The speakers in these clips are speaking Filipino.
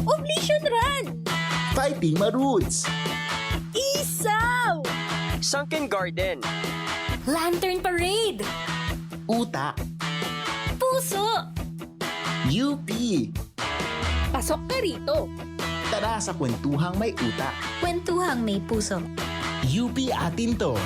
Oblation Run! Fighting Marudes! Isaw! Sunken Garden. Lantern Parade! Uta! Puso! UP! Pasok ka rito! Tara sa kwentuhang may uta. Kwentuhang may puso. UP atin to!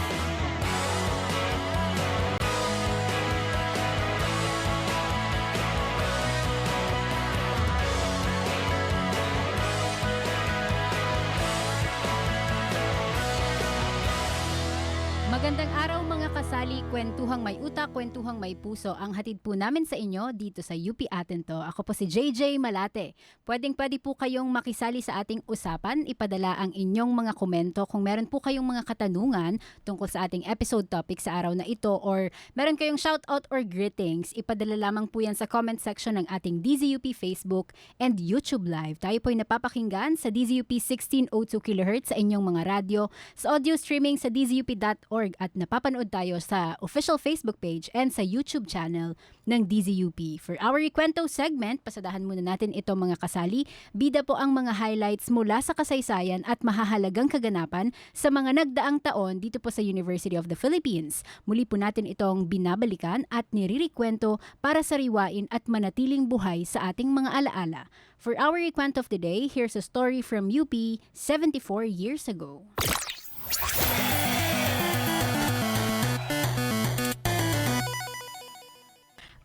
Magandang araw mga kasali, kwentuhang may utak, kwentuhang may puso. Ang hatid po namin sa inyo dito sa UP Atin To. Ako po si JJ Malate. Pwede po kayong makisali sa ating usapan, ipadala ang inyong mga komento kung meron po kayong mga katanungan tungkol sa ating episode topic sa araw na ito or meron kayong shoutout or greetings, ipadala lamang po yan sa comment section ng ating DZUP Facebook and YouTube Live. Tayo po'y napapakinggan sa DZUP 1602 kHz sa inyong mga radyo, sa audio streaming sa dzup.org at napapanood tayo sa official Facebook page and sa YouTube channel ng DZUP. For our Ikwento segment, pasadahan muna natin ito mga kasali. Bida po ang mga highlights mula sa kasaysayan at mahahalagang kaganapan sa mga nagdaang taon dito po sa University of the Philippines. Muli po natin itong binabalikan at niririkwento para sariwain at manatiling buhay sa ating mga alaala. For our Ikwento of the day, here's a story from UP 74 years ago.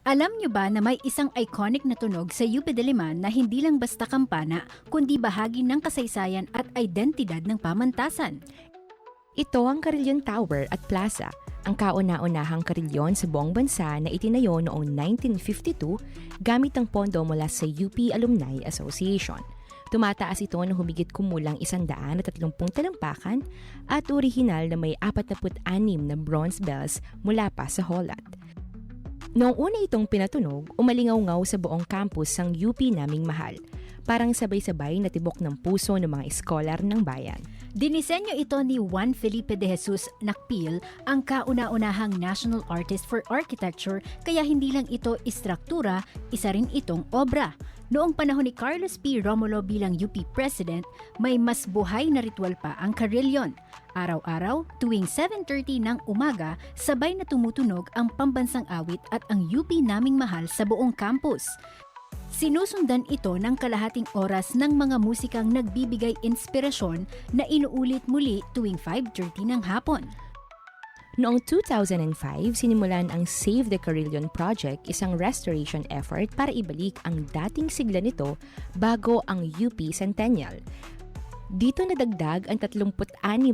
Alam niyo ba na may isang iconic na tunog sa UP Diliman na hindi lang basta kampana, kundi bahagi ng kasaysayan at identidad ng pamantasan? Ito ang Carillon Tower at Plaza, ang kauna-unahang karilyon sa buong bansa na itinayo noong 1952 gamit ang pondo mula sa UP Alumni Association. Tumataas ito ng humigit kumulang 130 talampakan at orihinal na may 46 na bronze bells mula pa sa Holat. Noong una itong pinatunog, umalingaw-ngaw sa buong campus ang UP naming mahal. Parang sabay-sabay na tibok ng puso ng mga eskolar ng bayan. Dinisenyo ito ni Juan Felipe de Jesus Nakpil, ang kauna-unahang national artist for architecture, kaya hindi lang ito istruktura, isa rin itong obra. Noong panahon ni Carlos P. Romulo bilang UP President, may mas buhay na ritual pa ang Carillon. Araw-araw, tuwing 7:30 ng umaga, sabay na tumutunog ang pambansang awit at ang UP naming mahal sa buong campus. Sinusundan ito ng kalahating oras ng mga musikang nagbibigay inspirasyon na inuulit muli tuwing 5:30 ng hapon. Noong 2005, sinimulan ang Save the Carillon Project, isang restoration effort para ibalik ang dating sigla nito bago ang UP Centennial. Dito nadagdag ang 36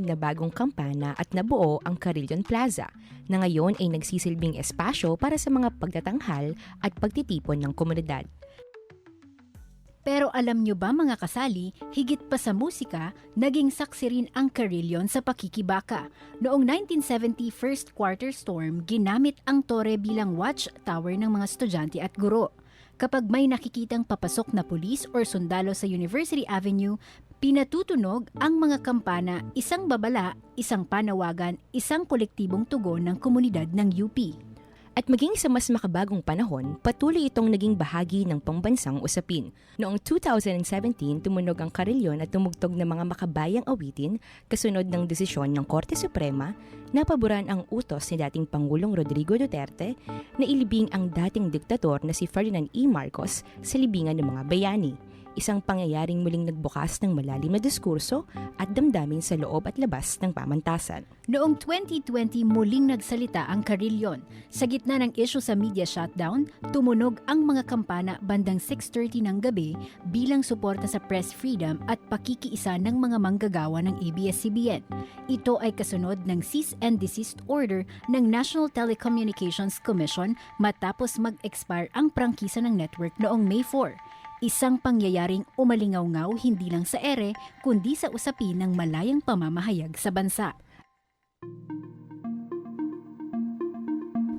na bagong kampana at nabuo ang Carillon Plaza, na ngayon ay nagsisilbing espasyo para sa mga pagtatanghal at pagtitipon ng komunidad. Pero alam nyo ba mga kasali, higit pa sa musika, naging saksi rin ang Carillon sa pakikibaka. Noong 1970 first quarter storm, ginamit ang tore bilang watchtower ng mga estudyante at guro. Kapag may nakikitang papasok na pulis or sundalo sa University Avenue, pinatutunog ang mga kampana, isang babala, isang panawagan, isang kolektibong tugon ng komunidad ng UP. At maging sa mas makabagong panahon, patuloy itong naging bahagi ng pambansang usapin. Noong 2017, tumunog ang Carillon at tumugtog ng mga makabayang awitin kasunod ng desisyon ng Korte Suprema na paboran ang utos ni dating Pangulong Rodrigo Duterte na ilibing ang dating diktator na si Ferdinand E. Marcos sa libingan ng mga bayani. Isang pangyayaring muling nagbukas ng malalim na diskurso at damdamin sa loob at labas ng pamantasan. Noong 2020, muling nagsalita ang Carillon. Sa gitna ng issue sa media shutdown, tumunog ang mga kampana bandang 6:30 ng gabi bilang suporta sa press freedom at pakikiisa ng mga manggagawa ng ABS-CBN. Ito ay kasunod ng cease and desist order ng National Telecommunications Commission matapos mag-expire ang prangkisa ng network noong May 4. Isang pangyayaring umalingaw-ngaw hindi lang sa ere, kundi sa usapin ng malayang pamamahayag sa bansa.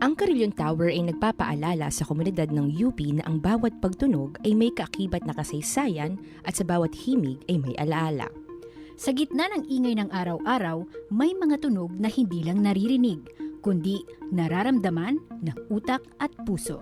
Ang Carillon Tower ay nagpapaalala sa komunidad ng UP na ang bawat pagtunog ay may kaakibat na kasaysayan at sa bawat himig ay may alaala. Sa gitna ng ingay ng araw-araw, may mga tunog na hindi lang naririnig, kundi nararamdaman ng utak at puso.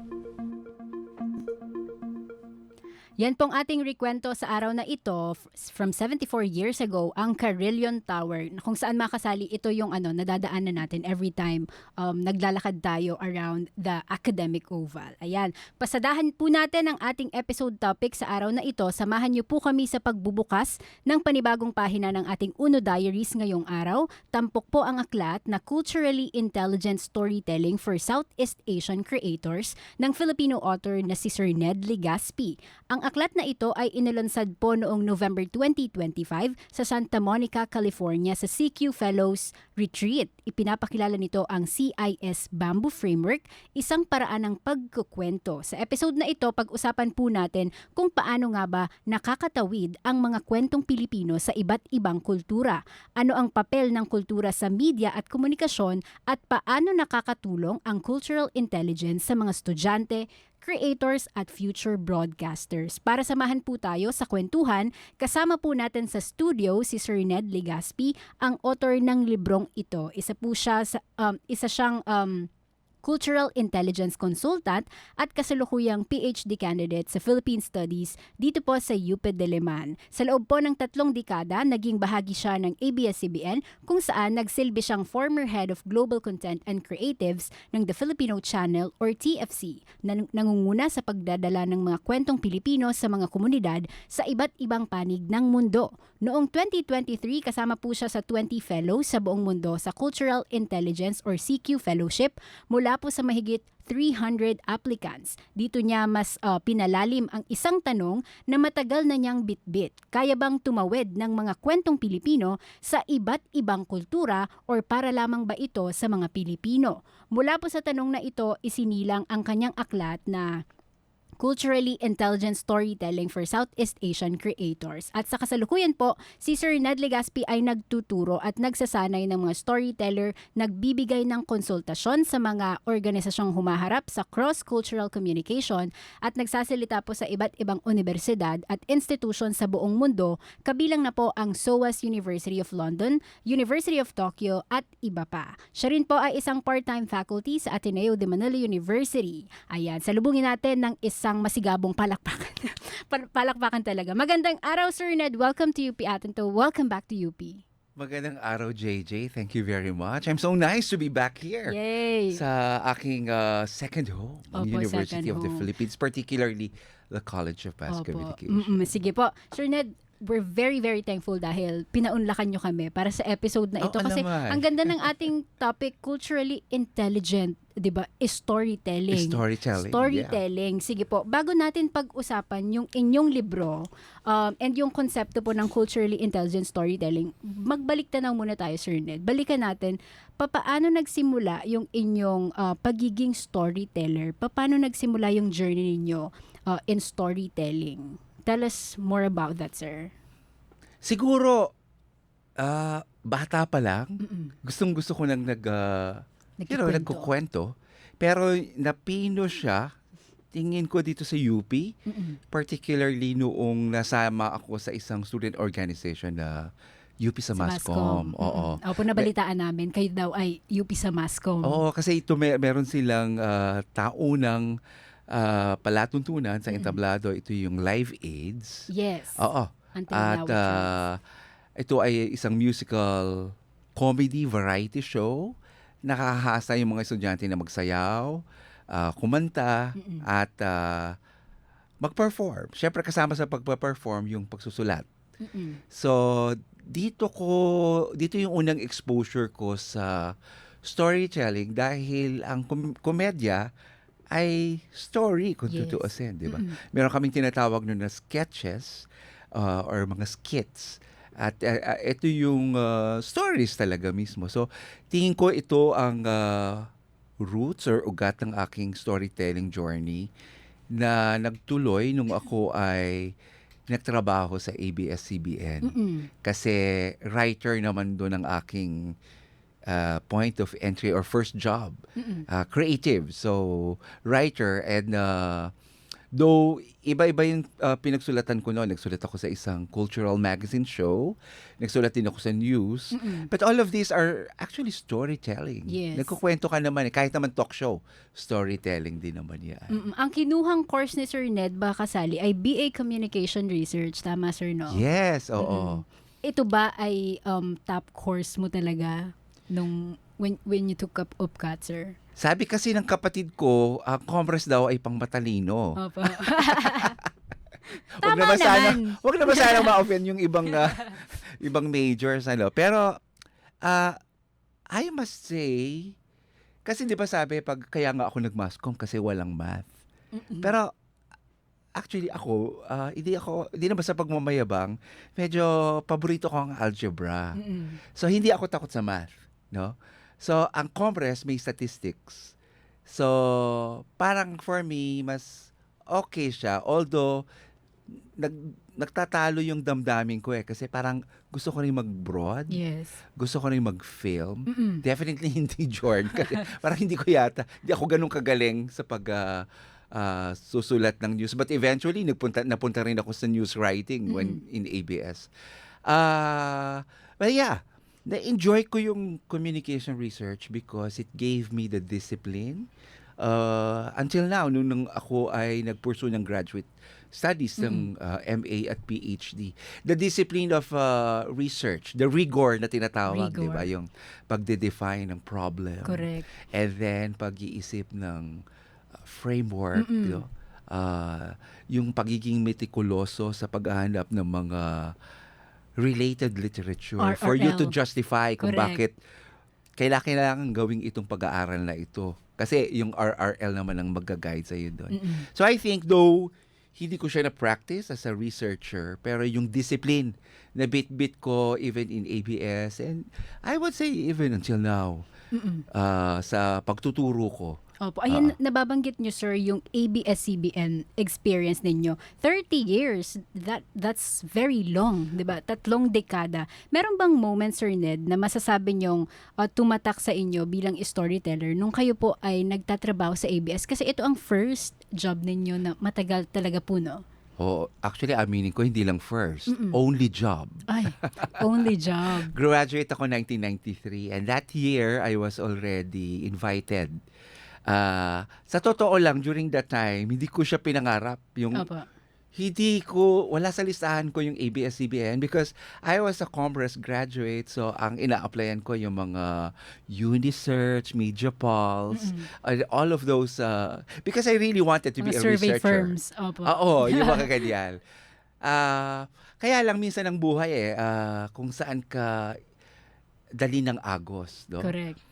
Yan pong ating rekwento sa araw na ito from 74 years ago, ang Carillon Tower, kung saan makasali ito yung nadadaanan natin every time naglalakad tayo around the Academic Oval. Ayan, pasadahan po natin ang ating episode topic sa araw na ito. Samahan niyo po kami sa pagbubukas ng panibagong pahina ng ating Uno Diaries ngayong araw. Tampok po ang aklat na Culturally Intelligent Storytelling for Southeast Asian Creators ng Filipino author na si Sir Ned Legaspi. Ang aklat na ito ay inilunsad po noong November 2025 sa Santa Monica, California sa CQ Fellows Retreat. Ipinapakilala nito ang CIS Bamboo Framework, isang paraan ng pagkukwento. Sa episode na ito, pag-usapan po natin kung paano nga ba nakakatawid ang mga kwentong Pilipino sa iba't ibang kultura. Ano ang papel ng kultura sa media at komunikasyon at paano nakakatulong ang cultural intelligence sa mga estudyante, creators at future broadcasters. Para samahan po tayo sa kwentuhan, kasama po natin sa studio si Sir Ned Legaspi, ang author ng librong ito. Isa siyang Cultural Intelligence Consultant at kasalukuyang PhD candidate sa Philippine Studies dito po sa UP Diliman. Sa loob po ng 3 dekada, naging bahagi siya ng ABS-CBN kung saan nagsilbi siyang former head of Global Content and Creatives ng The Filipino Channel or TFC na nangunguna sa pagdadala ng mga kwentong Pilipino sa mga komunidad sa iba't ibang panig ng mundo. Noong 2023, kasama po siya sa 20 fellows sa buong mundo sa Cultural Intelligence or CQ Fellowship mula po sa mahigit 300 applicants. Dito niya mas pinalalim ang isang tanong na matagal na niyang bitbit. Kaya bang tumawid ng mga kwentong Pilipino sa iba't ibang kultura or para lamang ba ito sa mga Pilipino? Mula po sa tanong na ito, isinilang ang kanyang aklat na Culturally Intelligent Storytelling for Southeast Asian Creators. At sa kasalukuyan po, si Sir Ned Legaspi ay nagtuturo at nagsasanay ng mga storyteller, nagbibigay ng konsultasyon sa mga organisasyong humaharap sa cross-cultural communication at nagsasalita po sa iba't ibang universidad at institution sa buong mundo, kabilang na po ang SOAS University of London, University of Tokyo at iba pa. Siya rin po ay isang part-time faculty sa Ateneo de Manila University. Ayan, salubungin natin ng isang masigabong palakpakan. Palakpakan talaga. Magandang araw, Sir Ned. Welcome to UP Ateneo. Welcome back to UP. Magandang araw, JJ. Thank you very much. I'm so nice to be back here. Yay! Sa aking second home, ang Opo, University second of the home. Philippines, particularly the College of Mass Opo. Communication. Sige po. Sir Ned, we're very, very thankful dahil pinaunlakan nyo kami para sa episode na ito. Oo Kasi naman. ang ganda ng ating topic, culturally intelligent, di ba? Storytelling. Storytelling. Sige po, bago natin pag-usapan yung inyong libro and yung konsepto po ng culturally intelligent storytelling, magbalik tanaw muna tayo, Sir Ned. Balikan natin, paano nagsimula yung inyong pagiging storyteller? Paano nagsimula yung journey ninyo in storytelling? Tell us more about that, sir. Siguro, bata pa lang, gustong-gusto ko nang Nagkikwento. nagkukwento. Pero napino siya, tingin ko dito sa UP, particularly noong nasama ako sa isang student organization na UP sa Mascom. Oo. Opo, nabalitaan namin. Kayo daw ay UP sa Mascom. Oo, kasi ito meron silang taunang palatuntunan sa entablado. Ito yung Live Aids. Yes. Oo. Until At now, ito ay isang musical comedy variety show. Nakahasa yung mga estudyante na magsayaw, kumanta, at mag-perform. Siyempre kasama sa pagpa-perform yung pagsusulat. So, dito yung unang exposure ko sa storytelling dahil ang komedya ay story kung Yes. tutuusin, di ba? Meron kaming tinatawag nun na sketches or mga skits. At ito yung stories talaga mismo. So, tingin ko ito ang roots or ugat ng aking storytelling journey na nagtuloy nung ako ay nagtrabaho sa ABS-CBN. Kasi writer naman doon ang aking point of entry or first job. Creative. So, writer. And Though, iba-iba yung pinagsulatan ko noon. Nagsulat ako sa isang cultural magazine show. Nagsulat din ako sa news. But all of these are actually storytelling. Yes. Nagkukwento ka naman. Kahit naman talk show, storytelling din naman yan. Ang kinuhang course ni Sir Ned Bacasali ay BA Communication Research. Tama, Sir, no? Yes, oo. Ito ba ay top course mo talaga nung when you took up UPCAT, sir? Sabi kasi ng kapatid ko, ang commerce daw ay pang matalino. Opo. Wag Tama naman sana, naman. wag naman sana ma-offend yung ibang majors ano. Pero I must say kasi 'di ba sabi pag kaya nga ako nag-mass comm kasi walang math. Pero actually ako hindi na basta pagmamayabang, medyo paborito ko ang algebra. So hindi ako takot sa math, no? So ang commerce may statistics. So parang for me mas okay siya, although nagtatalo yung damdamin ko kasi parang gusto ko rin mag-broad. Yes. Gusto ko rin mag-film. Definitely hindi Jordan kasi parang hindi ako ganun kagaling sa susulat ng news. But eventually napunta rin ako sa news writing when in ABS. But yeah, na-enjoy ko yung communication research because it gave me the discipline. Until now, nung ako ay nag-pursue ng graduate studies ng MA at PhD. The discipline of research, the rigor na tinatawag, di ba? Yung pagde-define ng problem. Correct. And then, pag-iisip ng framework, yung pagiging metikuloso sa paghahanap ng mga related literature for you to RRL. justify kung Correct. bakit kailangan gawing itong pag-aaral na ito. Kasi yung RRL naman ang mag-guide sa'yo doon. So I think though, hindi ko siya na-practice as a researcher, pero yung discipline na bit-bit ko even in ABS and I would say even until now sa pagtuturo ko. Opo. Ayun, nababanggit nyo, sir, yung ABS-CBN experience ninyo. 30 years, that's very long, di ba? 3 dekada. Meron bang moment, Sir Ned, na masasabi nyong tumatak sa inyo bilang storyteller nung kayo po ay nagtatrabaho sa ABS? Kasi ito ang first job ninyo na matagal talaga po, no? Oh, actually, aminin ko, hindi lang first. Only job. Ay, only job. Graduate ako 1993 and that year, I was already invited. Sa totoo lang, during that time, hindi ko siya pinangarap. Opo. Wala sa listahan ko yung ABS-CBN because I was a commerce graduate. So, ang ina-applyan ko yung mga Unisearch, MediaPulse, all of those, because I really wanted to be Mga a survey researcher. firms. Opo. Oo, yung mga ganyan. Kaya lang minsan ang buhay kung saan ka dali ng agos. No? Correct.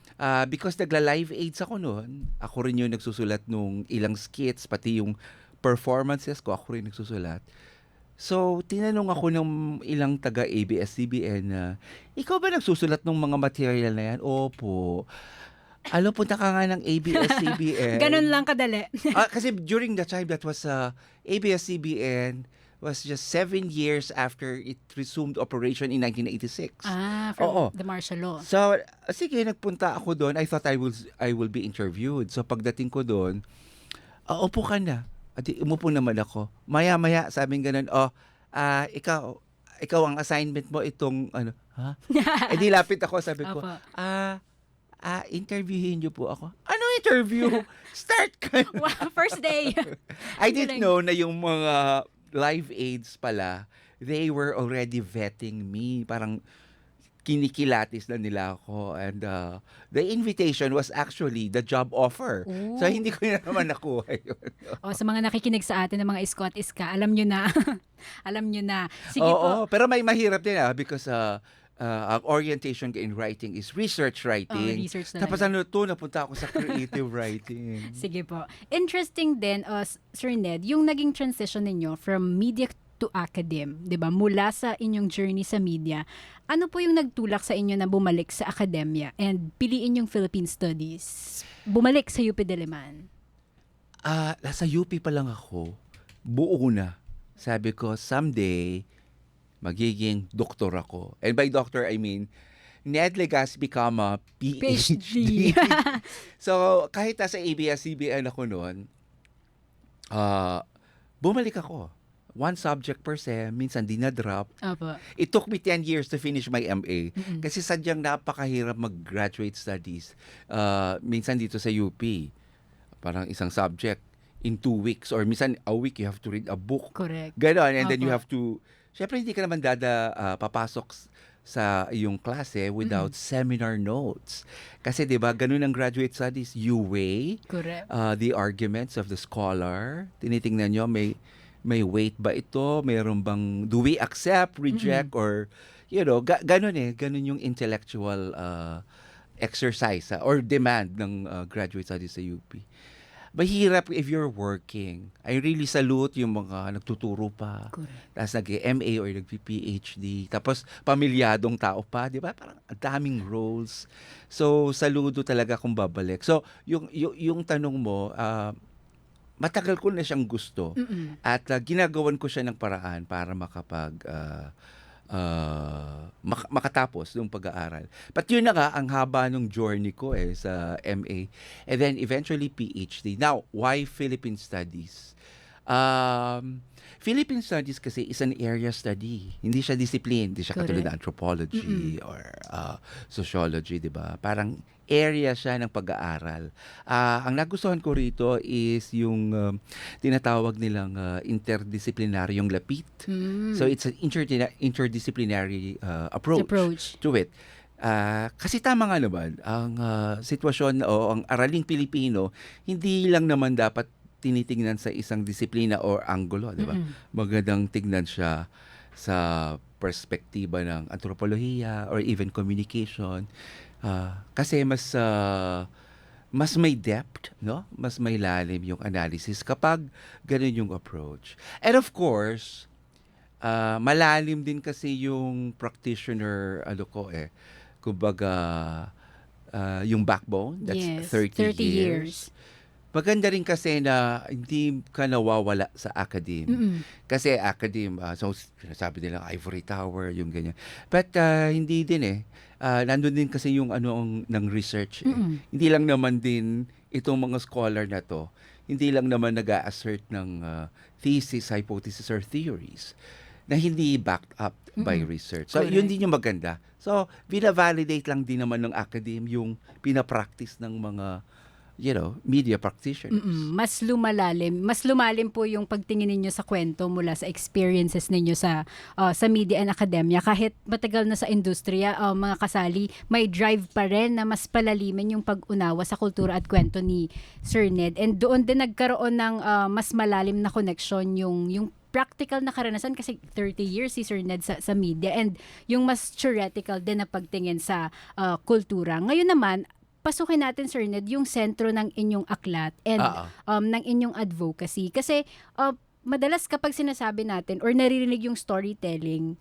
Because nagla-live aids ako noon. Ako rin yung nagsusulat nung ilang skits, pati yung performances ko, ako rin nagsusulat. So, tinanong ako ng ilang taga ABS-CBN na, ikaw ba nagsusulat ng mga material na yan? Opo. Punta ka nga ng ABS-CBN. Ganun lang kadali. Kasi during that time, that was ABS-CBN was just 7 years after it resumed operation in 1986. From the martial law. So, sige, nagpunta ako doon. I thought I will be interviewed. So, pagdating ko doon, upo ka na. Umupo naman ako. Maya-maya, sabing ganun, ikaw ang assignment mo itong, ha? Di lapit ako, sabi ko, interviewin niyo po ako. Ano interview? Start ka na. Wow, first day. I didn't know na yung mga live aids pala, they were already vetting me. Parang kinikilatis na nila ako. And the invitation was actually the job offer. Ooh. So, hindi ko na naman nakuha yun. Sa mga nakikinig sa atin ng mga Scott-Iska, alam nyo na. Alam nyo na. Sige po. Pero may mahirap din because ang orientation in writing is research writing. Research na Tapos napunta ako sa creative writing. Sige po. Interesting din, Sir Ned, yung naging transition ninyo from media to academe, 'di ba? Mula sa inyong journey sa media, ano po yung nagtulak sa inyo na bumalik sa akademya and piliin yung Philippine Studies? Bumalik sa UP Diliman. Nasa UP pa lang ako. Buo na. Sabi ko, someday, magiging doktor ako. And by doctor, I mean, Ned Legaspi, PhD. So, kahit nasa ABS-CBN ako noon, bumalik ako. One subject per sem, minsan di na-drop. Opo. It took me 10 years to finish my MA. Mm-mm. Kasi sadyang napakahirap mag-graduate studies. Minsan dito sa UP, parang isang subject in 2 weeks or minsan a week you have to read a book. Correct. Ganon. And then you Opo. have to, syempre hindi ka naman papasok sa iyong klase without seminar notes. Kasi 'di ba, ganun ang graduate studies, you weigh Correct. the arguments of the scholar. Tinitingnan nyo, may weight ba ito? Mayroon bang, do we accept, reject, or, ganun ganun yung intellectual exercise or demand ng graduate studies sa UP. Mahirap if you're working. I really salute yung mga nagtuturo pa. Correct. Tapos nag-MA or nag-PhD. Tapos pamilyadong tao pa, di ba? Parang ang daming roles. So, saludo talaga kung babalik. So, yung tanong mo, matagal ko na siyang gusto. Mm-mm. At ginagawan ko siya ng paraan para makatapos ng pag-aaral. But yun na nga, ang haba ng journey ko sa MA. And then eventually PhD. Now, why Philippine Studies? Philippine Studies kasi is an area study. Hindi siya discipline. Hindi siya katulad ng anthropology or sociology, di ba? Parang area siya ng pag-aaral. Ang nagustuhan ko rito is yung tinatawag nilang interdisciplinaryong lapit. So it's an interdisciplinary approach to it. Kasi tama nga naman, ang sitwasyon o ang araling Pilipino, hindi lang naman dapat tinitingnan sa isang disiplina or anggulo, di ba? Magandang tignan siya sa perspektiba ng anthropolohiya or even communication. Kasi mas may depth, no? Mas may lalim yung analysis kapag ganun yung approach. And of course, malalim din kasi yung practitioner, kumbaga, yung backbone, that's Yes, 30 30 years. Maganda rin kasi na hindi ka nawawala sa academe. Kasi academe, so sinasabi nila ivory tower, yung ganyan. But hindi din nandun din kasi yung ng research. Hindi lang naman din itong mga scholar na to, hindi lang naman nag-a-assert ng thesis, hypothesis, or theories na hindi backed up by research. So, yun din yung maganda. So, bina-validate lang din naman ng academe yung pinapractice ng mga media practitioners. Mas lumalim po yung pagtingin ninyo sa kwento mula sa experiences ninyo sa media and academia. Kahit matagal na sa industriya, mga kasali, may drive pa rin na mas palalimin yung pag-unawa sa kultura at kwento ni Sir Ned. And doon din nagkaroon ng mas malalim na connection yung practical na karanasan kasi 30 years si Sir Ned sa media and yung mas theoretical din na pagtingin sa kultura. Ngayon naman, pasukin natin, Sir Ned, yung sentro ng inyong aklat and ng inyong advocacy. Kasi madalas kapag sinasabi natin or naririnig yung storytelling,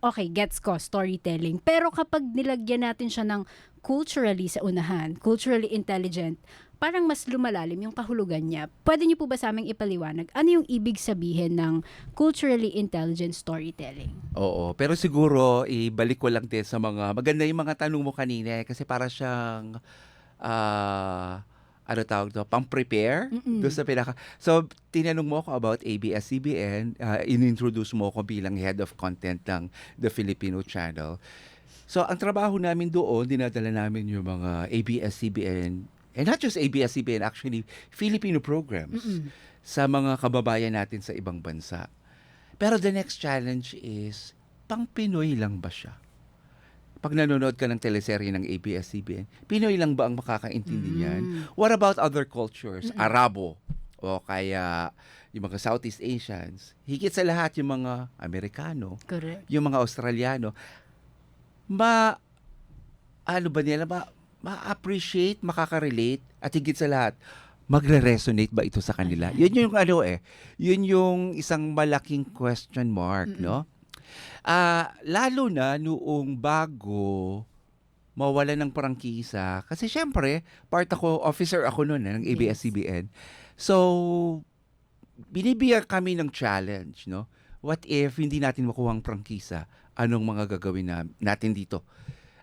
okay, gets ko, storytelling. Pero kapag nilagyan natin siya ng culturally sa unahan, culturally intelligent, parang mas lumalalim yung kahulugan niya. Pwede niyo po ba sa aming ipaliwanag ano yung ibig sabihin ng culturally intelligent storytelling? Oo, pero siguro ibalik ko lang din sa maganda yung mga tanong mo kanina kasi para siyang pang-prepare doon sa pinaka. So, tinanong mo ako about ABS-CBN, inintroduce mo ako bilang head of content ng The Filipino Channel. So, ang trabaho namin doon, dinadala namin yung mga ABS-CBN, and not just ABS-CBN, actually, Filipino programs sa mga kababayan natin sa ibang bansa. Pero the next challenge is, pang-Pinoy lang ba siya? Pag nanonood ka ng teleserye ng ABS-CBN, Pinoy lang ba ang makakaintindi niyan? What about other cultures? Arabo, o kaya yung mga Southeast Asians. Higit sa lahat yung mga Amerikano, Correct. yung mga Australiano. Ma-appreciate, makaka-relate, at higit sa lahat, magre-resonate ba ito sa kanila? Yun yung yun yung isang malaking question mark, no? Lalo na noong bago mawala ng prangkisa, kasi syempre, officer ako noon ng ABS-CBN. So, binibigyan kami ng challenge, no? What if hindi natin makuha ang prangkisa? Anong mga gagawin natin dito?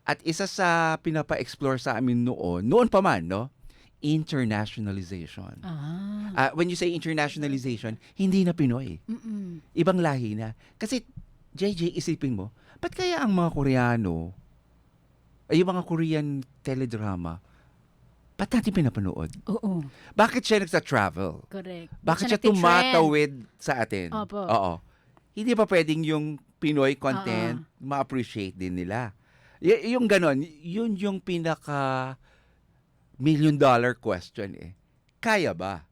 At isa sa pinapa-explore sa amin noon pa man, no, internationalization. Ah. When you say internationalization, hindi na Pinoy. Mm-mm. Ibang lahi na. Kasi, JJ, isipin mo, ba't kaya ang mga Koreano, ay yung mga Korean teledrama, ba't natin pinapanood? Oo. Bakit siya nagsa-travel? Correct. Bakit siya nagtitrend? tumatawid sa atin? Opo. Oo. Hindi ba pwedeng yung Pinoy content ma-appreciate din nila? Yung ganon, yun yung pinaka million-dollar question eh. Kaya ba?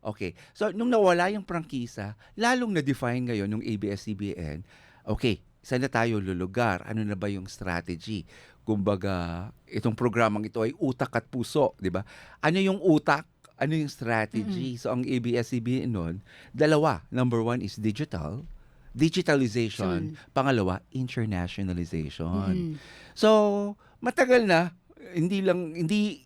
Okay. So, nung nawala yung prangkisa, lalong na-define ngayon ng ABS-CBN, okay, saan na tayo lulugar? Ano na ba yung strategy? Kumbaga, itong programang ito ay utak at puso, di ba? Ano yung utak? Ano yung strategy? So, ang ABS-CBN nun, dalawa. Number one is digitalization. Pangalawa, internationalization. So, matagal na, hindi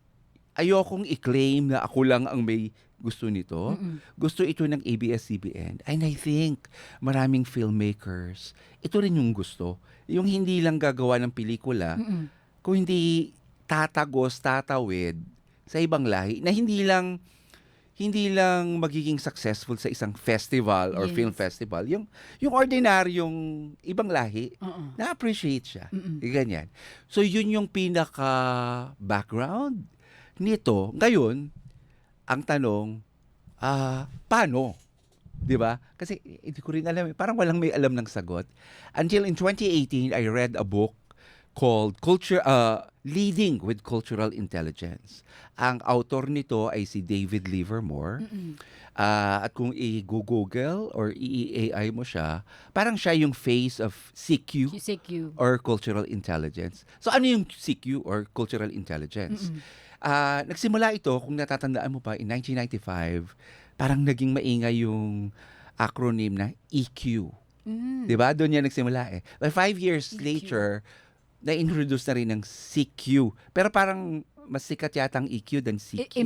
ayokong i-claim na ako lang ang may gusto nito. Gusto ito ng ABS-CBN. And I think maraming filmmakers, ito rin yung gusto. Yung hindi lang gagawa ng pelikula, kung hindi tatawid sa ibang lahi, na hindi lang magiging successful sa isang festival or Yes. film festival. Yung ordinaryong ibang lahi, na-appreciate siya. Ganyan. So, yun yung pinaka-background nito. Ngayon, ang tanong, paano? 'Di ba? Kasi hindi ko rin alam, parang walang may alam ng sagot. Until in 2018, I read a book called Leading with Cultural Intelligence. Ang author nito ay si David Livermore. At kung i-google or i-AI mo siya, parang siya yung face of CQ CQ. or Cultural Intelligence. So ano yung CQ or Cultural Intelligence? Nagsimula ito, kung natatandaan mo pa, in 1995, parang naging maingay yung acronym na EQ. Diba? Doon niya nagsimula eh. But 5 years later, na-introduce na rin ng CQ. Pero parang mas sikat yata ang EQ than CQ.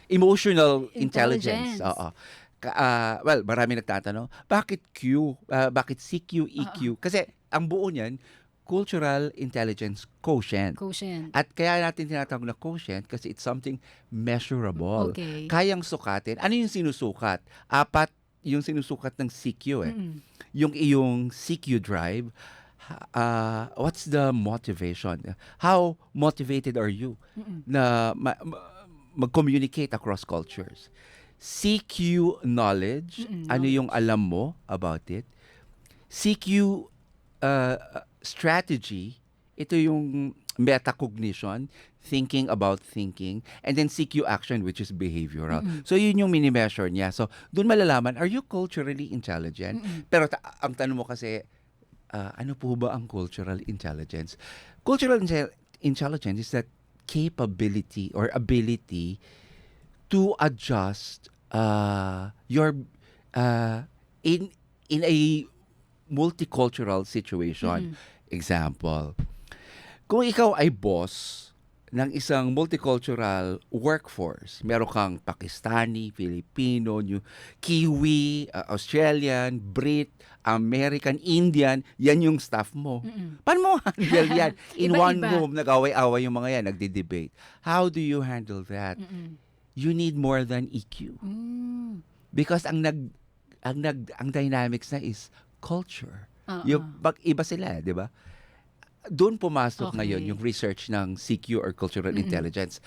Emotional intelligence. Oo. Well, marami nagtatanong, bakit Q? Bakit CQ, EQ? Kasi ang buo niyan, Cultural Intelligence Quotient. At kaya natin tinatawag na quotient kasi it's something measurable. Okay. Kayang sukatin. Ano yung sinusukat? 4 yung sinusukat ng CQ eh. Yung iyong CQ drive, what's the motivation? How motivated are you na mag-communicate across cultures? CQ knowledge, ano yung alam mo about it? CQ strategy, ito yung metacognition, thinking about thinking, and then CQ action, which is behavioral. So, yun yung mini-measure niya. So, doon malalaman, are you culturally intelligent? Pero ang tanong mo kasi, ano po ba ang cultural intelligence? Cultural intelligence is that capability or ability to adjust your in a multicultural situation. Example, kung ikaw ay boss ng isang multicultural workforce, meron kang Pakistani, Filipino, Kiwi, Australian, Brit, American, Indian, yan yung staff mo. Paano mo handle yan? In one Iba-iba. room, nag-away-away yung mga yan, nagdi-debate. How do you handle that? You need more than EQ. Because ang dynamics na is culture. Yung iba sila, di ba? Doon pumasok ngayon yung research ng CQ or cultural intelligence.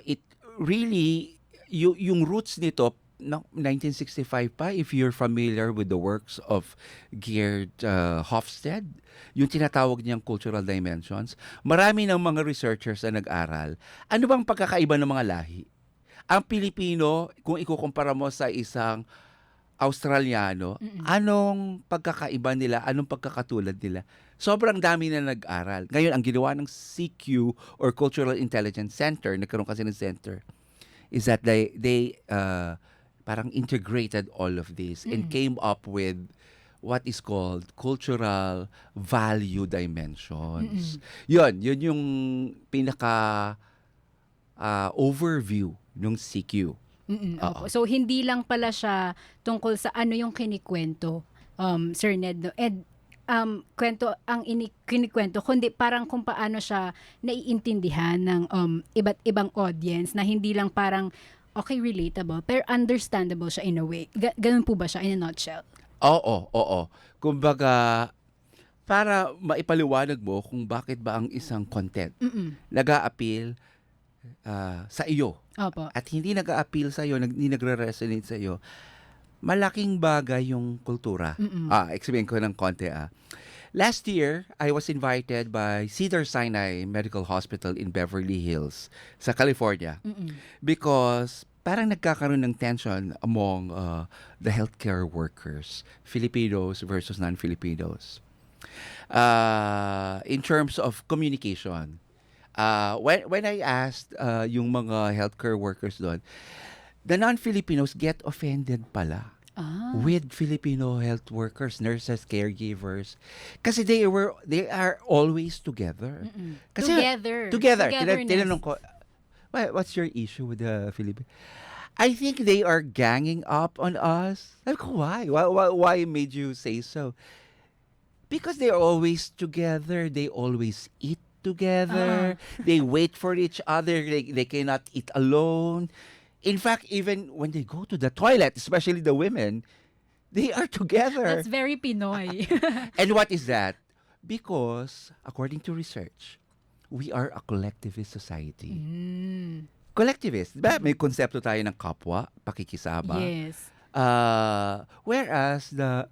It really yung roots nito no 1965 pa, if you're familiar with the works of Geert Hofstede, yung tinatawag niyang cultural dimensions. Marami ng mga researchers na nag-aral. Ano bang pagkakaiba ng mga lahi? Ang Pilipino, kung ikukumpara mo sa isang Australiano, anong pagkakaiba nila, anong pagkakatulad nila? Sobrang dami na nag-aral. Ngayon, ang ginawa ng CQ or Cultural Intelligence Center, nagkaroon kasi ng center, is that they parang integrated all of this and came up with what is called cultural value dimensions. Yun yung pinaka overview ng CQ. Opo. So, hindi lang pala siya tungkol sa ano yung kinikwento, Sir Ned. No? And kwento ang kinikwento, kundi parang kung paano siya naiintindihan ng iba't ibang audience na hindi lang parang okay, relatable, pero understandable siya in a way. Ganun po ba siya in a nutshell? Oo. Kumbaga, para maipaliwanag mo kung bakit ba ang isang content nag-a-appeal sa iyo Opo. at hindi nag-a-appeal sa iyo, hindi nagre-resonate sa iyo, malaking bagay yung kultura. Explain ko ng konti. Last year, I was invited by Cedars-Sinai Medical Hospital in Beverly Hills sa California because parang nagkakaroon ng tension among the healthcare workers, Filipinos versus non-Filipinos. In terms of communication, when I asked yung mga healthcare workers doon, the non-Filipinos get offended pala with Filipino health workers, nurses, caregivers, kasi they are always together. Kasi together. Tinanong ko, what's your issue with the Philippines? I think they are ganging up on us. Like, why? Why made you say so? Because they're always together. They always eat together. They wait for each other. They cannot eat alone. In fact, even when they go to the toilet, especially the women, they are together. That's very Pinoy. And what is that? Because, according to research, we are a collectivist society. Collectivist. Diba? May konsepto tayo ng kapwa, pakikisama. Yes. Whereas the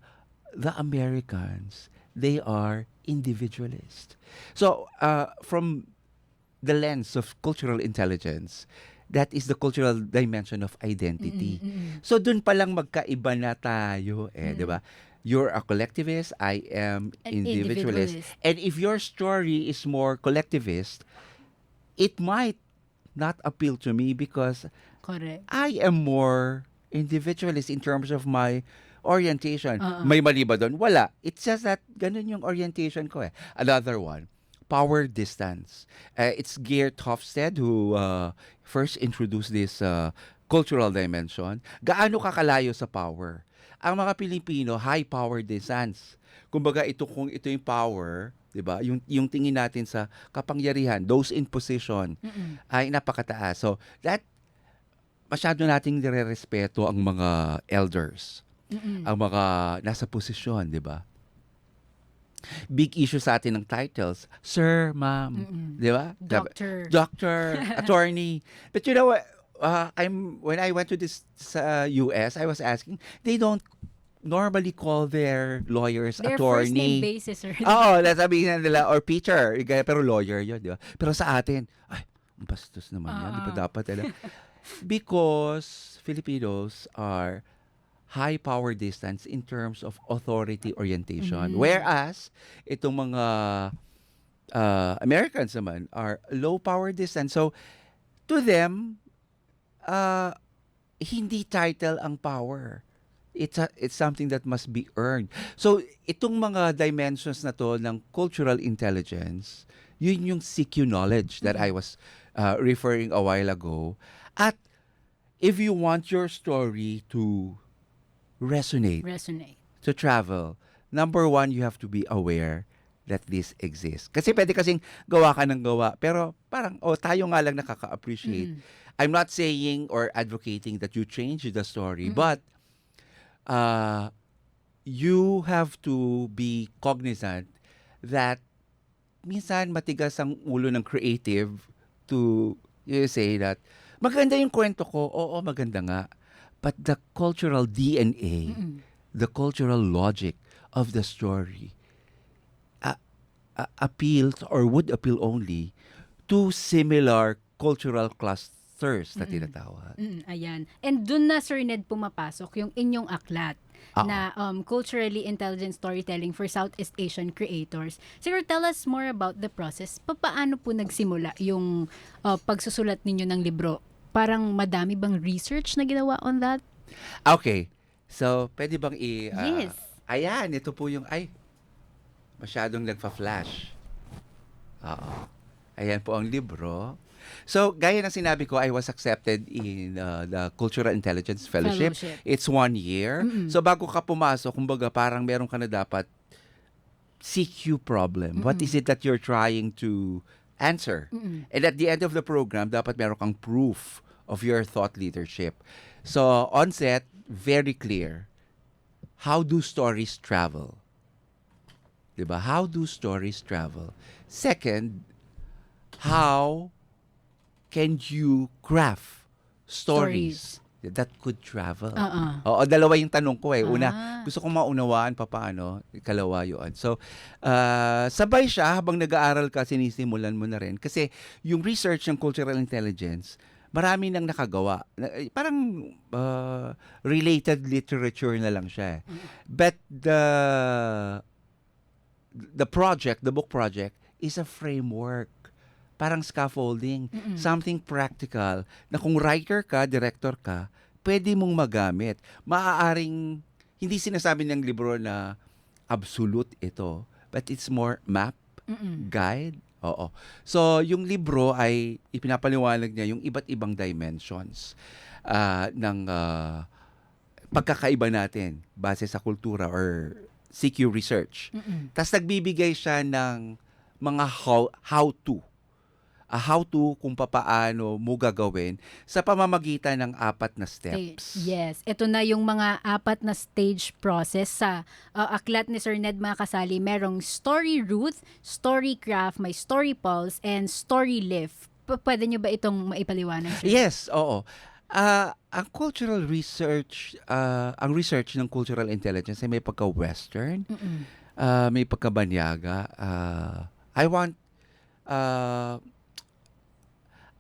Americans, they are individualist. So, from the lens of cultural intelligence, that is the cultural dimension of identity. So, dun palang magkaiba na tayo, di ba? You're a collectivist, I am individualist. And if your story is more collectivist, it might not appeal to me because Correct. I am more individualist in terms of my orientation. May mali ba doon? Wala. It's just that ganun yung orientation ko eh. Another one, power distance. It's Geert Hofstede who first introduced this cultural dimension. Gaano kakalayo sa power? Ang mga Pilipino, high power distance. Kumbaga kung ito yung power, 'di ba? Yung tingin natin sa kapangyarihan, those in position ay napakataas. So that masyado nating nirerespeto ang mga elders. Ang mga nasa posisyon, 'di ba? Big issue sa atin ng titles, sir, ma'am, 'di ba? Doctor, attorney. But you know what? When I went to this US, I was asking, they don't normally call their lawyers Their attorney. first name basis, sir. Oo, sabihin nila, or teacher, pero lawyer yun, di ba? Pero sa atin, ay, ang bastos naman yan, di ba dapat? Because Filipinos are high power distance in terms of authority orientation. Whereas, itong mga Americans naman are low power distance. So, to them, hindi title ang power. It's something that must be earned. So, itong mga dimensions na to ng cultural intelligence, yun yung CQ knowledge that I was referring a while ago. At if you want your story to resonate, to travel, number one, you have to be aware that this exists. Kasi pwede kasing gawa ka ng gawa, pero parang, tayo nga lang nakaka-appreciate. I'm not saying or advocating that you change the story, but you have to be cognizant that minsan matigas ang ulo ng creative to say that maganda yung kwento ko, oo, maganda nga. But the cultural DNA, the cultural logic of the story appeals or would appeal only to similar cultural clusters na tinatawag. Ayan. And dun na, Sir Ned, pumapasok yung inyong aklat na culturally intelligent storytelling for Southeast Asian creators. Sir, tell us more about the process. Paano po nagsimula yung pagsusulat ninyo ng libro? Parang madami bang research na ginawa on that? Okay. So, pwede bang Yes. Ayan, ito po yung, masyadong nagpa-flash. Oo. Ayan po ang libro. So, gaya ng sinabi ko, I was accepted in the Cultural Intelligence Fellowship. It's 1 year. So, bago ka pumasok, kumbaga parang meron ka na dapat CQ problem? What is it that you're trying to answer? And at the end of the program, dapat meron kang proof of your thought leadership. So, on set, very clear. How do stories travel? Diba? How do stories travel? Second, how can you craft stories that could travel? Oo, dalawa yung tanong ko eh. Una, gusto kong maunawaan pa paano, ikalawa yun. So, sabay siya habang nag-aaral ka, sinisimulan mo na rin. Kasi yung research ng cultural intelligence, marami nang nakagawa. Parang related literature na lang siya eh. But the book project, is a framework. Parang scaffolding. Something practical na kung writer ka, director ka, pwede mong magamit. Maaaring, hindi sinasabi ng libro na absolute ito, but it's more map, guide. Oo. So, yung libro ay ipinapaliwanag niya yung iba't ibang dimensions ng pagkakaiba natin base sa kultura or CQ research. Tapos nagbibigay siya ng mga how-to. How-to kung papaano mo gagawin sa pamamagitan ng 4 na steps. Yes. Ito na yung mga 4 na stage process sa aklat ni Sir Ned mga kasali. Merong story root, story craft, may story pulse, and story lift. Pwede nyo ba itong maipaliwanag? Sir? Yes, oo. Ang cultural research, ang research ng cultural intelligence ay may pagka-Western, may pagka-Banyaga. I want,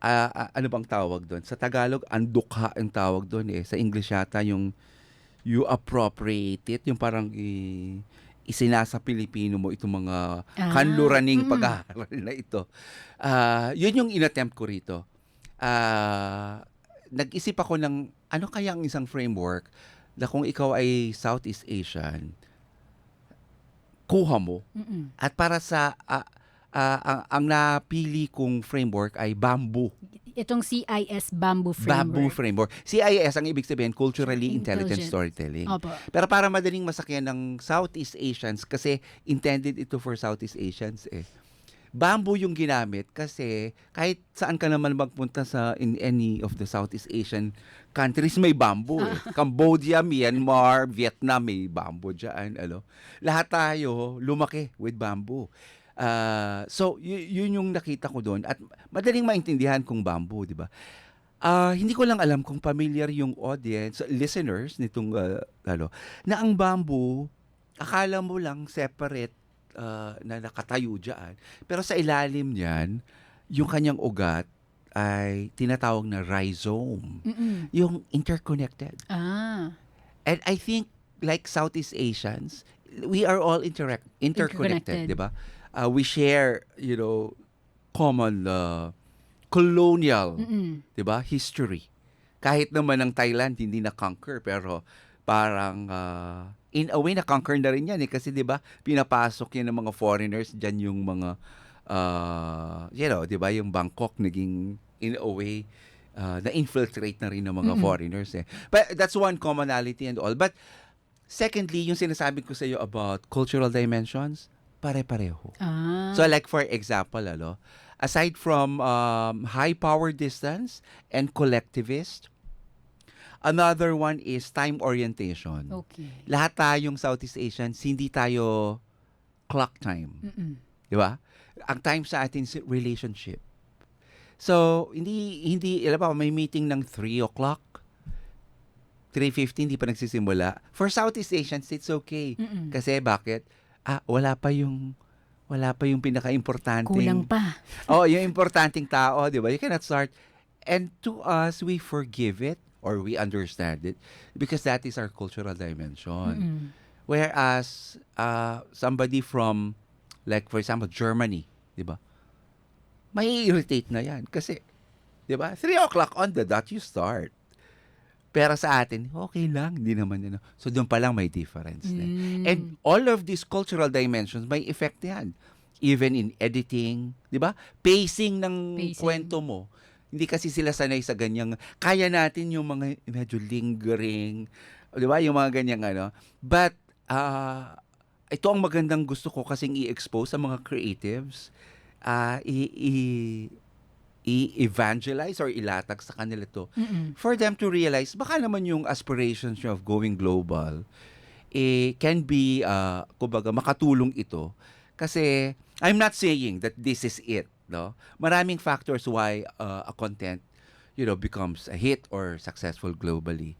ano bang tawag doon? Sa Tagalog, andukha ang tawag doon eh. Sa English yata yung you appropriate it, yung parang isinasa Pilipino mo itong mga kanluraning pag-aaral na ito. Yun yung inattempt ko rito. Nag-isip ako ng ano kaya ang isang framework na kung ikaw ay Southeast Asian, kuha mo. At para sa ang napili kong framework ay bamboo. Itong CIS Bamboo Framework. Bamboo Framework. CIS ang ibig sabihin, Culturally Intelligent Storytelling. Opo. Pero para madaling masakyan ng Southeast Asians, kasi intended ito for Southeast Asians eh. Bamboo yung ginamit kasi kahit saan ka naman magpunta in any of the Southeast Asian countries, may bamboo eh. Cambodia, Myanmar, Vietnam, may bamboo dyan. Lahat tayo lumaki with bamboo. So, yun yung nakita ko doon. At madaling maintindihan kung bamboo, di ba? Hindi ko lang alam kung familiar yung audience, listeners nitong na ang bamboo, akala mo lang separate na nakatayo dyan. Pero sa ilalim niyan, yung kanyang ugat ay tinatawag na rhizome. Yung interconnected. And I think, like Southeast Asians, we are all interconnected, di ba? We share, common colonial, di ba, history. Kahit naman ang Thailand hindi na-conquer, pero parang in a way na-conquer na rin yan eh. Kasi di ba, pinapasok yan ng mga foreigners, dyan yung mga, di ba, yung Bangkok naging, in a way, na-infiltrate na rin ng mga foreigners eh. But that's one commonality and all. But secondly, yung sinasabi ko sa iyo about cultural dimensions, pare-pareho. So like for example, aside from high power distance and collectivist, another one is time orientation. Okay. Lahat tayong Southeast Asians, hindi tayo clock time. Di ba? Ang time sa atin is relationship. So, hindi, alam ba, may meeting ng 3 o'clock, 3:15, hindi pa nagsisimula. For Southeast Asians, it's okay. Kasi bakit? Wala pa yung pinaka-importanting. Kulang pa. Yung importanting tao, di ba? You cannot start. And to us, we forgive it or we understand it because that is our cultural dimension. Whereas, somebody from, like for example, Germany, di ba? May irritate na yan. Kasi, di ba? 3 o'clock on the dot, you start. Pero sa atin, okay lang, hindi naman yun. So doon pa lang may difference. And all of these cultural dimensions, may effect yan. Even in editing, di ba? Pacing ng kwento mo. Hindi kasi sila sanay sa ganyang, kaya natin yung mga medyo lingering, di ba? Yung mga ganyang But, ito ang magandang gusto ko kasing i-expose sa mga creatives, i-evangelize or ilatag sa kanila to for them to realize baka naman yung aspirations nyo of going global can be, kumbaga, makatulong ito. Kasi, I'm not saying that this is it, no? Maraming factors why a content, becomes a hit or successful globally.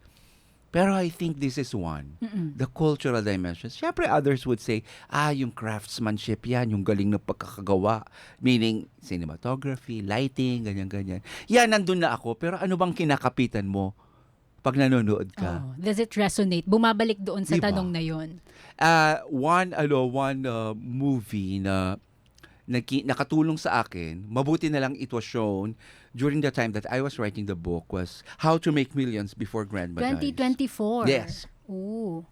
Pero I think this is one. The cultural dimensions. Siyempre, others would say, yung craftsmanship yan, yung galing na pagkakagawa. Meaning, cinematography, lighting, ganyan-ganyan. Yan, nandun na ako. Pero ano bang kinakapitan mo pag nanonood ka? Oh, does it resonate? Bumabalik doon sa Diba? tanong na yon. One movie na nakatulong sa akin, mabuti na lang it was shown during the time that I was writing the book, was How to Make Millions Before Grandma Dies. 2024. Yes. Ooh.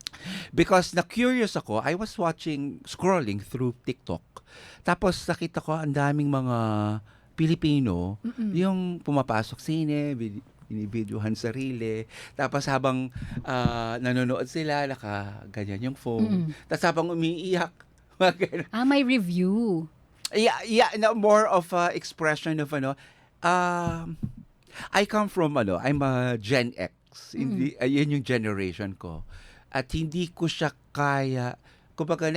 Because na-curious ako, I was scrolling through TikTok. Tapos nakita ko ang daming mga Pilipino, yung pumapasok sine, binibidyohan sarili. Tapos habang nanonood sila, ganyan yung phone. Tapos habang umiiyak, mga ganun. May review. Yeah, no, more of expression of I come from I'm a Gen X. Hindi, yun yung generation ko. At hindi ko siya kaya, kumbaga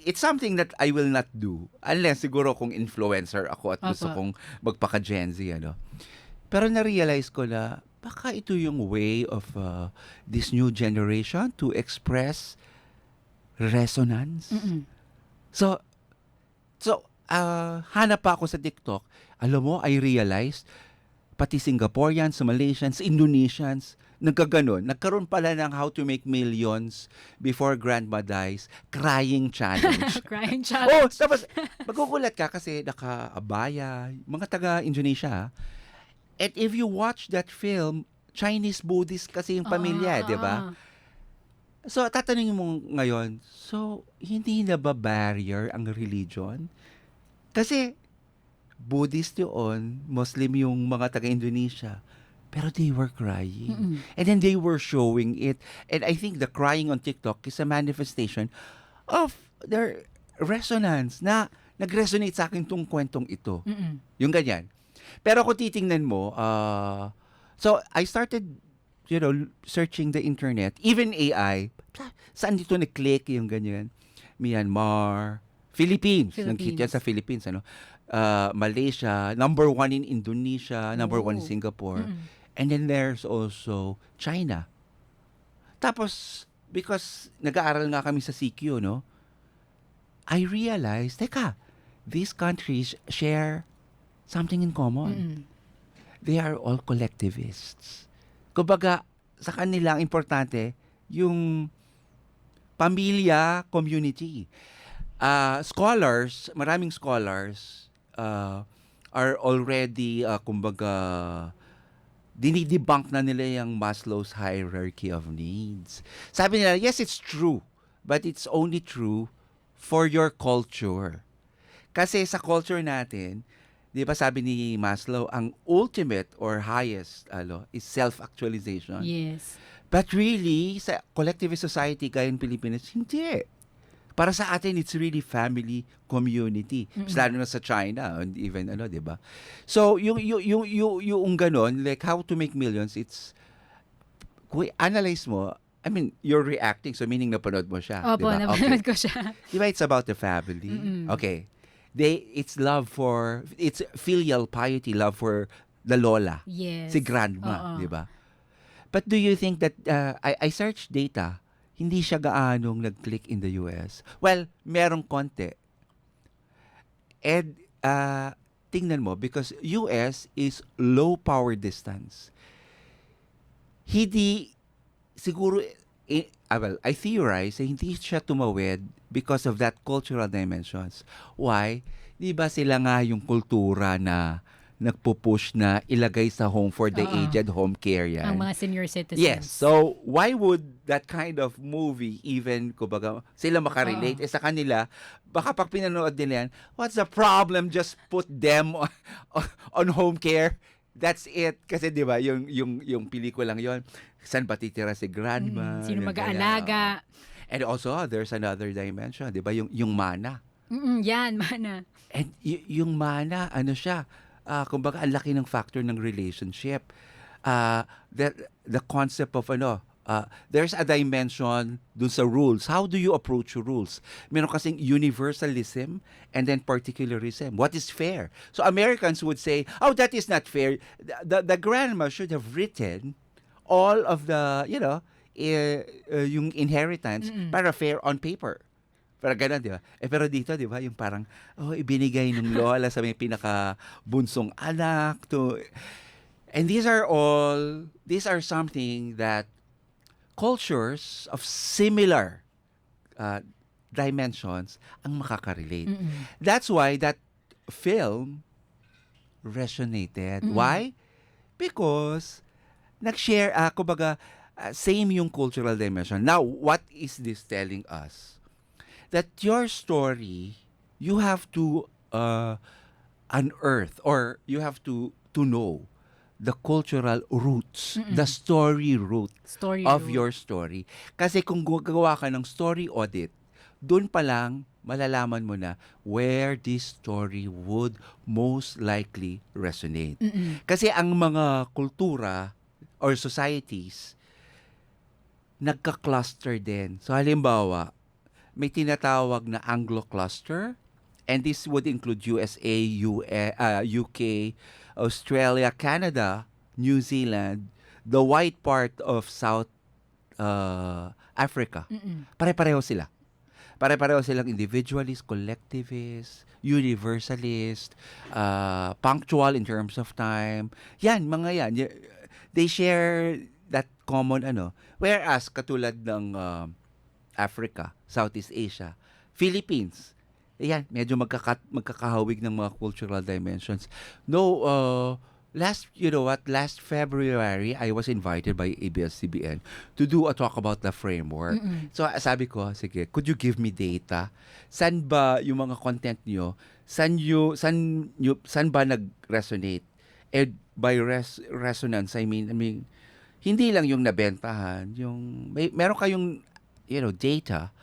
it's something that I will not do unless siguro kung influencer ako at gusto kong magpaka Gen Z, Pero na-realize ko na baka ito yung way of this new generation to express resonance. So hanap pa ako sa TikTok. Alam mo, I realized, pati Singaporeans, Malaysians, Indonesians, nagkaroon pala ng How to Make Millions Before Grandma Dies crying challenge. Crying challenge. Tapos magugulat ka kasi naka-abaya, mga taga-Indonesia. And if you watch that film, Chinese Buddhist kasi yung pamilya, di ba? So, tatanungin mo ngayon, hindi na ba barrier ang religion? Kasi, Buddhist yun, Muslim yung mga taga-Indonesia, pero they were crying. And then they were showing it. And I think the crying on TikTok is a manifestation of their resonance na nag-resonate sa akin tong kwentong ito. Yung ganyan. Pero kung titingnan mo, so I started, searching the internet, even AI, saan dito na-click yung ganyan? Myanmar, Philippines. Nag-hit yan sa Philippines, Malaysia, number 1 in Indonesia, number 1 in Singapore. And then there's also China. Tapos, because nag-aaral nga kami sa CQ, I realized, these countries share something in common. They are all collectivists. Kumbaga, sa kanila, ang importante, yung pamilya, community. Maraming scholars are already, dinidebunk na nila yung Maslow's hierarchy of needs. Sabi nila, yes, it's true, but it's only true for your culture. Kasi sa culture natin, di ba sabi ni Maslow, ang ultimate or highest is self-actualization. Yes. But really, sa collectivist society gaya ng Pilipinas, hindi. Para sa atin, it's really family, community. Lalo na sa China, and even, di ba? So, yung ganon, like how to make millions, it's, kung analyze mo, I mean, you're reacting, so meaning napanood mo siya. Opo, diba? napanood ko siya. Diba, it's about the family. Okay. It's filial piety, love for the lola. Yes. Si grandma, di ba? But do you think that, I searched data, hindi siya gaanong nag-click in the US? Well, merong konti. And, tingnan mo, because US is low power distance. Hindi, siguro, I theorize, hindi siya tumawid because of that cultural dimensions. Why? Di ba sila nga yung kultura na nagpupush na ilagay sa home for the aged, home care yan. Ang mga senior citizens. Yes. So, why would that kind of movie even, kumbaga, sila makarelate? Sa kanila, baka pag pinanood nila yan, what's the problem? Just put them on home care. That's it. Kasi di ba, yung pelikulang yon, saan pa titira si grandma? Sino mag-aalaga? And also, there's another dimension, di ba? Yung mana. Yan, mana. And yung mana, ano siya, kumbaga, ang laki ng factor ng relationship. The concept of there's a dimension dun sa rules. How do you approach your rules? Meron kasing universalism and then particularism. What is fair? So Americans would say, oh, that is not fair. The grandma should have written all of the, yung inheritance para fair on paper. Parang gano'n, di ba? Pero dito, di ba, yung parang, ibinigay ng lola sa may pinaka-bunsong anak. And these are something that cultures of similar dimensions ang makakarelate. That's why that film resonated. Why? Because nag-share, kumbaga, same yung cultural dimension. Now, what is this telling us? That your story, you have to unearth or you have to know the cultural roots, the story root of your story. Kasi kung gagawa ka ng story audit, dun pa lang malalaman mo na where this story would most likely resonate. Kasi ang mga kultura or societies, nagka-cluster din. So halimbawa, may tinatawag na Anglo-cluster, and this would include USA, UK, Australia, Canada, New Zealand, the white part of South Africa. Pare-pareho sila. Pare-pareho silang individualist, collectivist, universalist, punctual in terms of time. Yan, mga yan. They share that common Whereas, katulad ng Africa, Southeast Asia, Philippines, yan, medyo magkakahawig ng mga cultural dimensions. No, last February, I was invited by ABS-CBN to do a talk about the framework. So, sabi ko, sige, could you give me data? San ba yung mga content nyo? San ba nag-resonate? And by resonance, I mean, hindi lang yung nabentahan, yung meron kayong data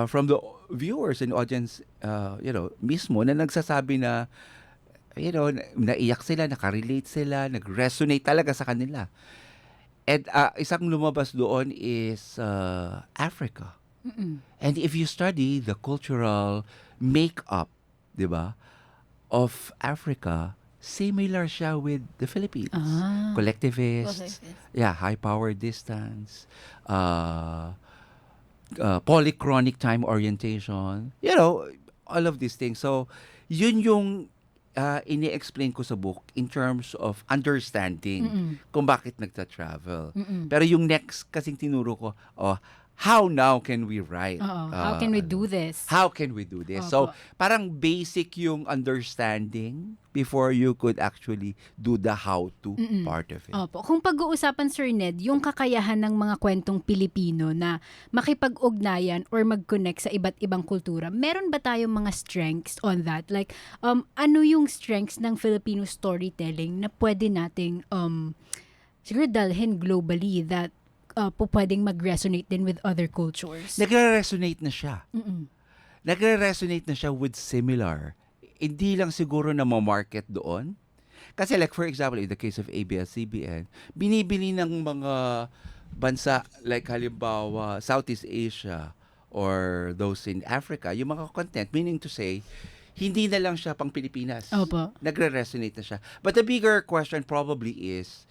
from the viewers and audience mismo na nagsasabi na naiyak sila, nakarelate sila, nag-resonate talaga sa kanila. And isang lumabas doon is Africa. And if you study the cultural makeup, di ba, of Africa, similar siya with the Philippines. Collectivists, high power distance, polychronic time orientation, all of these things. So, yun yung ini-explain ko sa book in terms of understanding kung bakit nagta-travel. Pero yung next kasing tinuro ko, how now can we write? How can we do this? How can we do this? So, parang basic yung understanding before you could actually do the how-to part of it. Opo. Kung pag-uusapan, Sir Ned, yung kakayahan ng mga kwentong Pilipino na makipag-ugnayan or mag-connect sa iba't ibang kultura, meron ba tayong mga strengths on that? Like, ano yung strengths ng Filipino storytelling na pwede nating siguro dalhin globally that pwedeng mag-resonate din with other cultures? Nagre-resonate na siya. Nagre-resonate na siya with similar. Hindi lang siguro na ma-market doon. Kasi like for example, in the case of ABS-CBN, binibili ng mga bansa like halimbawa Southeast Asia or those in Africa, yung mga content, meaning to say, hindi na lang siya pang Pilipinas. Opo. Nagre-resonate na siya. But the bigger question probably is,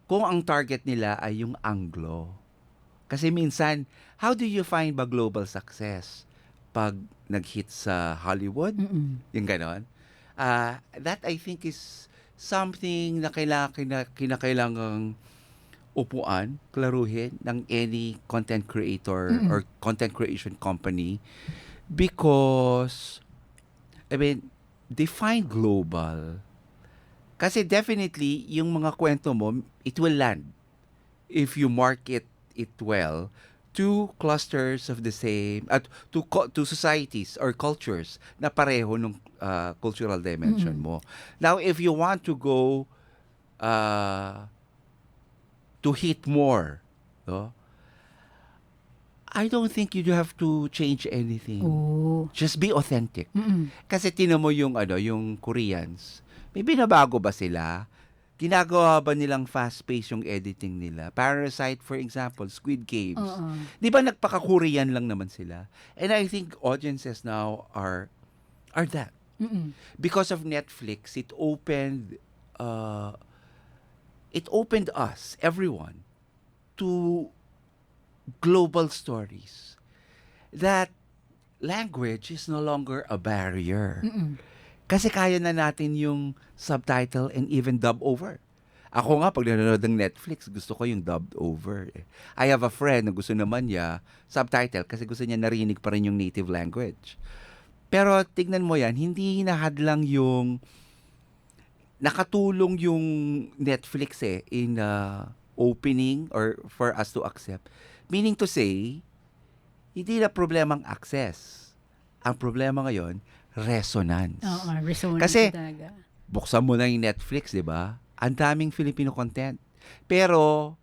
kung ang target nila ay yung Anglo. Kasi minsan, how do you find ba global success? Pag nag-hit sa Hollywood? Yung ganon. That I think is something na kinakailangang upuan, klaruhin ng any content creator or content creation company because, define global. Kasi definitely, yung mga kwento mo, it will land if you market it well to clusters of the same, to societies or cultures na pareho ng cultural dimension mo. Now, if you want to go to hit more, no? I don't think you have to change anything. Oh. Just be authentic. Mm-mm. Kasi tinan mo yung yung Koreans. May binabago ba sila? Ginagawa ba nilang fast-paced yung editing nila? Parasite, for example, Squid Games. Oo. Di ba nagpaka-Korean lang naman sila? And I think audiences now are that. Mm-mm. Because of Netflix, it opened us, everyone, to global stories. That language is no longer a barrier. Mm-mm. Kasi kaya na natin yung subtitle and even dub over. Ako nga, pag nanonood ng Netflix, gusto ko yung dubbed over. I have a friend na gusto naman niya subtitle kasi gusto niya narinig pa rin yung native language. Pero tignan mo yan, hindi hinahadlang yung nakatulong yung Netflix in opening or for us to accept. Meaning to say, hindi na problemang access. Ang problema ngayon, resonance. Oo, resonance Kasi, talaga. buksan mo na yung Netflix, di ba? Ang daming Filipino content. Pero,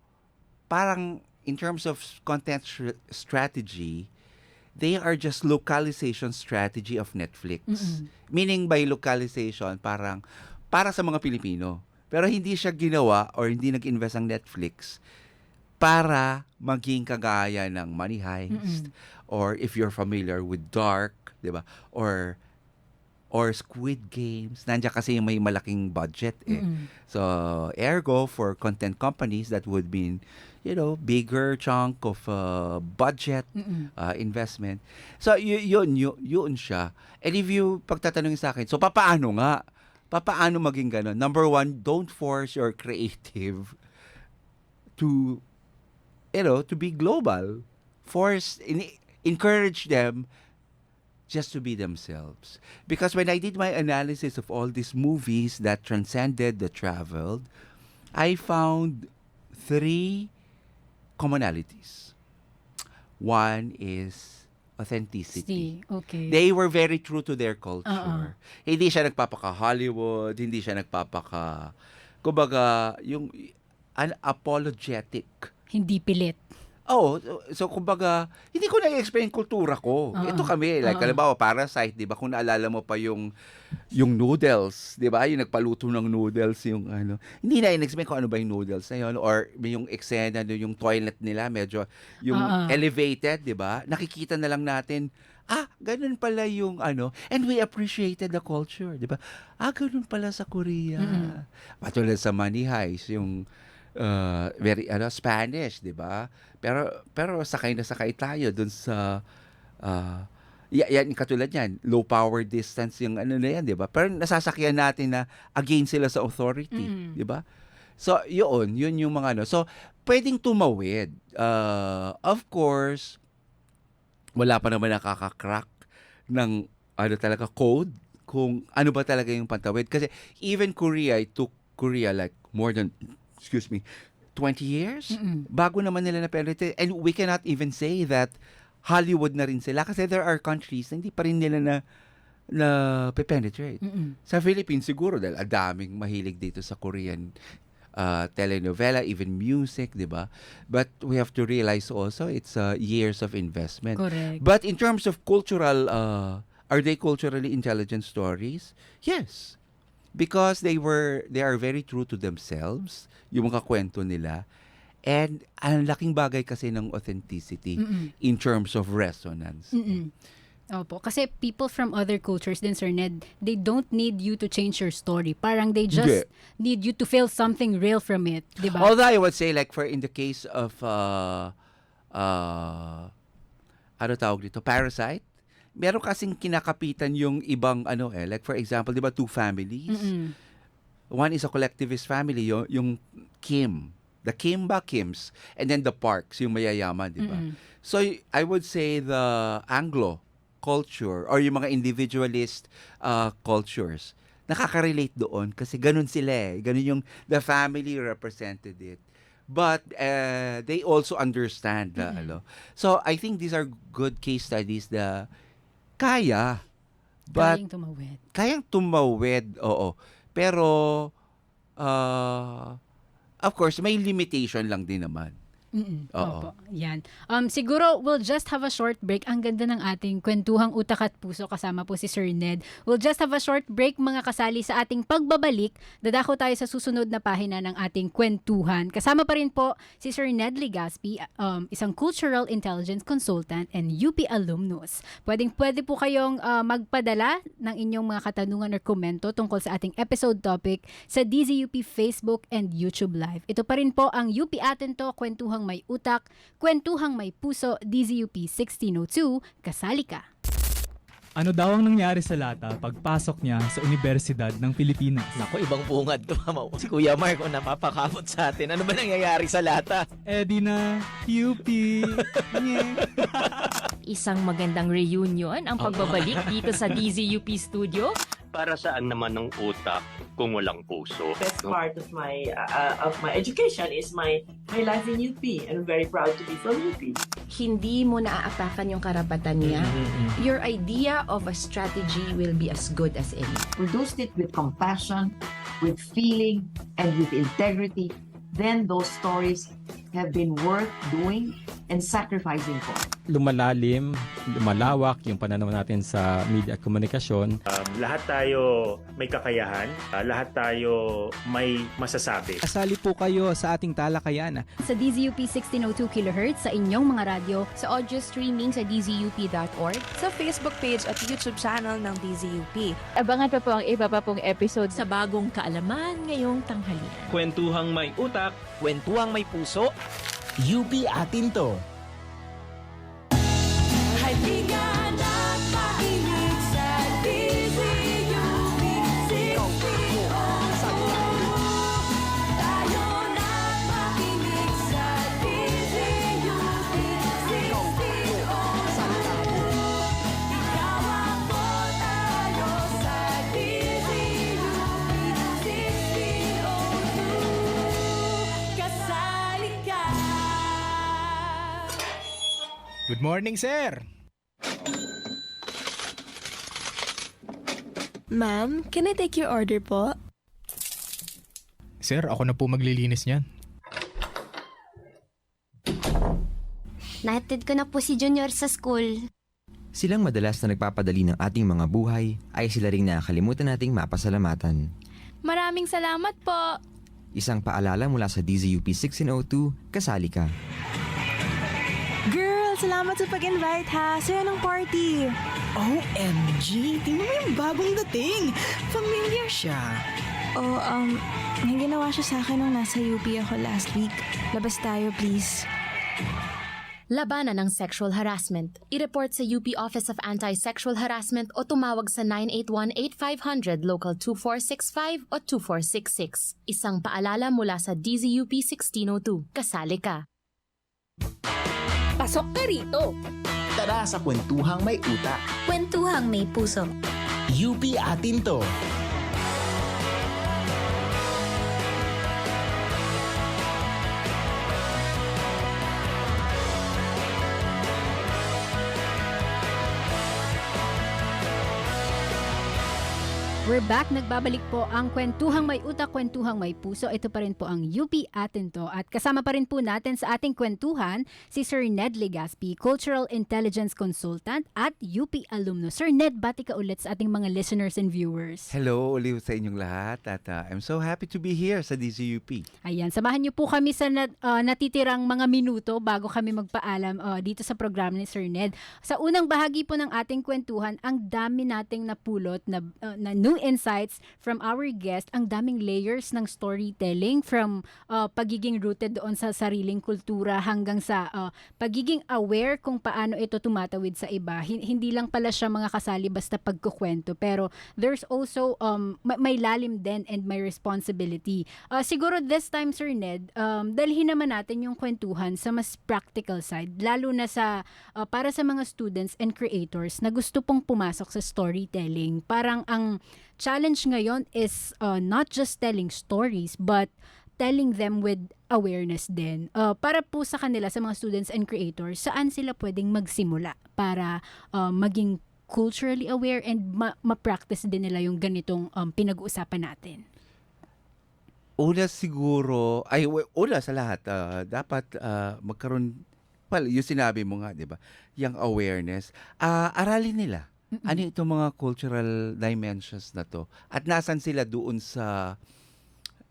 parang in terms of content strategy, they are just localization strategy of Netflix. Mm-mm. Meaning by localization, parang para sa mga Pilipino. Pero hindi siya ginawa or hindi nag-invest ang Netflix para maging kagaya ng Money Heist. Or if you're familiar with Dark, di ba? Or Squid Games. Nandiyan kasi yung may malaking budget Mm-mm. So, ergo, for content companies, that would mean, bigger chunk of budget Mm-mm. investment. So, yun siya. And if you, pagtatanungin sa akin, so, papaano nga? Papaano maging ganon? Number one, don't force your creative to be global. Encourage them just to be themselves. Because when I did my analysis of all these movies that transcended the traveled, I found 3 commonalities. One is authenticity. Okay. They were very true to their culture. Oo. Hindi siya nagpapaka-Hollywood, hindi siya kumbaga, yung unapologetic. Hindi pilit. Oo, so kumbaga, hindi ko na-explain kultura ko. Oo. Ito kami, like, halimbawa, Parasite, di ba? Kung naalala mo pa yung noodles, di ba? Yung nagpaluto ng noodles, yung hindi na in-explain kung ano ba yung noodles na yun, or yung eksena, yung toilet nila, medyo, yung elevated, di ba? Nakikita na lang natin, ganun pala yung and we appreciated the culture, di ba? Ganun pala sa Korea. Patulad sa Money Heist, yung very Spanish, 'di ba? Pero sakay na sakay tayo dun sa yan katulad niyan, low power distance yung na yan, 'di ba? Pero nasasakyan natin na against sila sa authority, 'di ba? So, yun yung mga So, pwedeng tumawid. Of course, wala pa naman nakaka-crack ng talaga code kung ano ba talaga yung pantawid kasi even Korea, it took Korea like more than 20 years bago naman nila na-penetrate. And we cannot even say that Hollywood na rin sila kasi there are countries na hindi pa rin nila na penetrate. Sa Philippines siguro dahil adaming mahilig dito sa Korean telenovela, even music, di ba? But we have to realize also it's years of investment. Correct. But in terms of cultural, are they culturally intelligent stories? Yes. Because they are very true to themselves, yung mga kwento nila. And ang laking bagay kasi ng authenticity in terms of resonance. Opo. Kasi people from other cultures din, Sir Ned, they don't need you to change your story. Parang they just need you to feel something real from it. Diba? Although I would say like in the case of tawag dito, Parasite, meron kasing kinakapitan yung ibang like for example, 'di ba, 2 families? One is a collectivist family, yung Kim, the Kims, and then the Parks, yung mayayaman, 'di ba? So I would say the Anglo culture or yung mga individualist cultures nakaka-relate doon kasi ganun sila ganun yung the family represented it. But they also understand So I think these are good case studies na but kayang tumawid, oo. Pero of course may limitation lang din naman. Oo. Opo, yan. Siguro we'll just have a short break. Ang ganda ng ating kwentuhang utak at puso kasama po si Sir Ned. We'll just have a short break mga kasali sa ating pagbabalik. Dadako tayo sa susunod na pahina ng ating kwentuhan. Kasama pa rin po si Sir Ned Legaspi, isang cultural intelligence consultant and UP alumnus. Pwede po kayong magpadala ng inyong mga katanungan or komento tungkol sa ating episode topic sa DZUP Facebook and YouTube Live. Ito pa rin po ang UP Atin To, Kwentuhang May Utak, Kwentuhang May Puso, DZUP 1602, Kasali Ka. Ano daw ang nangyari sa Lata pagpasok niya sa Universidad ng Pilipinas? Naku, ibang bungad to. Si Kuya Mark, kung napapakamot sa atin, ano ba nangyayari sa Lata? Edi na, UP. Isang magandang reunion ang pagbabalik dito sa DZUP Studio. Para saan naman ng utak kung walang puso? Best part of my education is my life in UP, and I'm very proud to be from UP. Hindi mo naaapakan yung karapatan niya. Your idea of a strategy will be as good as any. Produced it with compassion, with feeling, and with integrity. Then those stories have been worth doing and sacrificing for. Lumalalim, lumalawak yung pananaw natin sa media at komunikasyon. Lahat tayo may kakayahan, lahat tayo may masasabi. Kasali po kayo sa ating talakayan. Sa DZUP 1602 kHz sa inyong mga radyo, Sa audio streaming sa dzup.org, Sa Facebook page at YouTube channel ng DZUP. abangan pa po ang iba pa pong episode Sa bagong kaalaman ngayong tanghalian. Kwentuhang may utak. Kwentuhang may puso. UP Atin To. Good morning, sir. Ma'am, can I take your order po? Sir, ako na po maglilinis niyan. Nahatid ko na po si Junior sa school. Silang madalas na nagpapadali ng ating mga buhay, ay sila ring nakakalimutan nating mapasalamatan. Maraming salamat po. Isang paalala mula sa DZUP 1602, Kasali Ka. Girl, salamat sa pag-invite ha. Saya ng party. OMG! Tingnan mo yung bagong dating! Familiar siya. Oh, may ginawa siya sa akin nung nasa UP ako last week. Labas tayo, please. Labanan ng sexual harassment. I-report sa UP Office of Anti-Sexual Harassment o tumawag sa 981-8500 Local 2465 o 2466. Isang paalala mula sa DZUP 1602. Kasali ka. Pasok ka rito! Tara sa Kwentuhang May Utak. Kwentuhang May Puso. UP Atin To. we're back. Nagbabalik po ang Kwentuhang May Utak, Kwentuhang May Puso. Ito pa rin po ang UP Atin To. At kasama pa rin po natin sa ating kwentuhan si Sir Ned Legaspi, Cultural Intelligence Consultant at UP alumnus. Sir Ned, bati ka ulit sa ating mga listeners and viewers. Hello ulit sa inyong lahat at I'm so happy to be here sa DZUP. Ayan, samahan niyo po kami sa natitirang mga minuto bago kami magpaalam dito sa programa ni Sir Ned. Sa unang bahagi po ng ating kwentuhan, ang dami nating napulot na new insights from our guest, ang daming layers ng storytelling from pagiging rooted doon sa sariling kultura hanggang sa pagiging aware kung paano ito tumatawid sa iba. Hindi lang pala siya mga kasali basta pagkukwento, pero there's also may lalim din and may responsibility. Siguro this time, Sir Ned, dalhin naman natin yung kwentuhan sa mas practical side, lalo na sa para sa mga students and creators na gusto pong pumasok sa storytelling. Parang ang challenge ngayon is not just telling stories but telling them with awareness din. Para po sa kanila, sa mga students and creators, saan sila pwedeng magsimula para maging culturally aware and ma-practice din nila yung ganitong pinag-uusapan natin? Una siguro, una sa lahat, dapat magkaroon, well, yung sinabi mo nga, di ba? Yung awareness. Aralin nila. Ano itong mga cultural dimensions na to? At nasan sila doon sa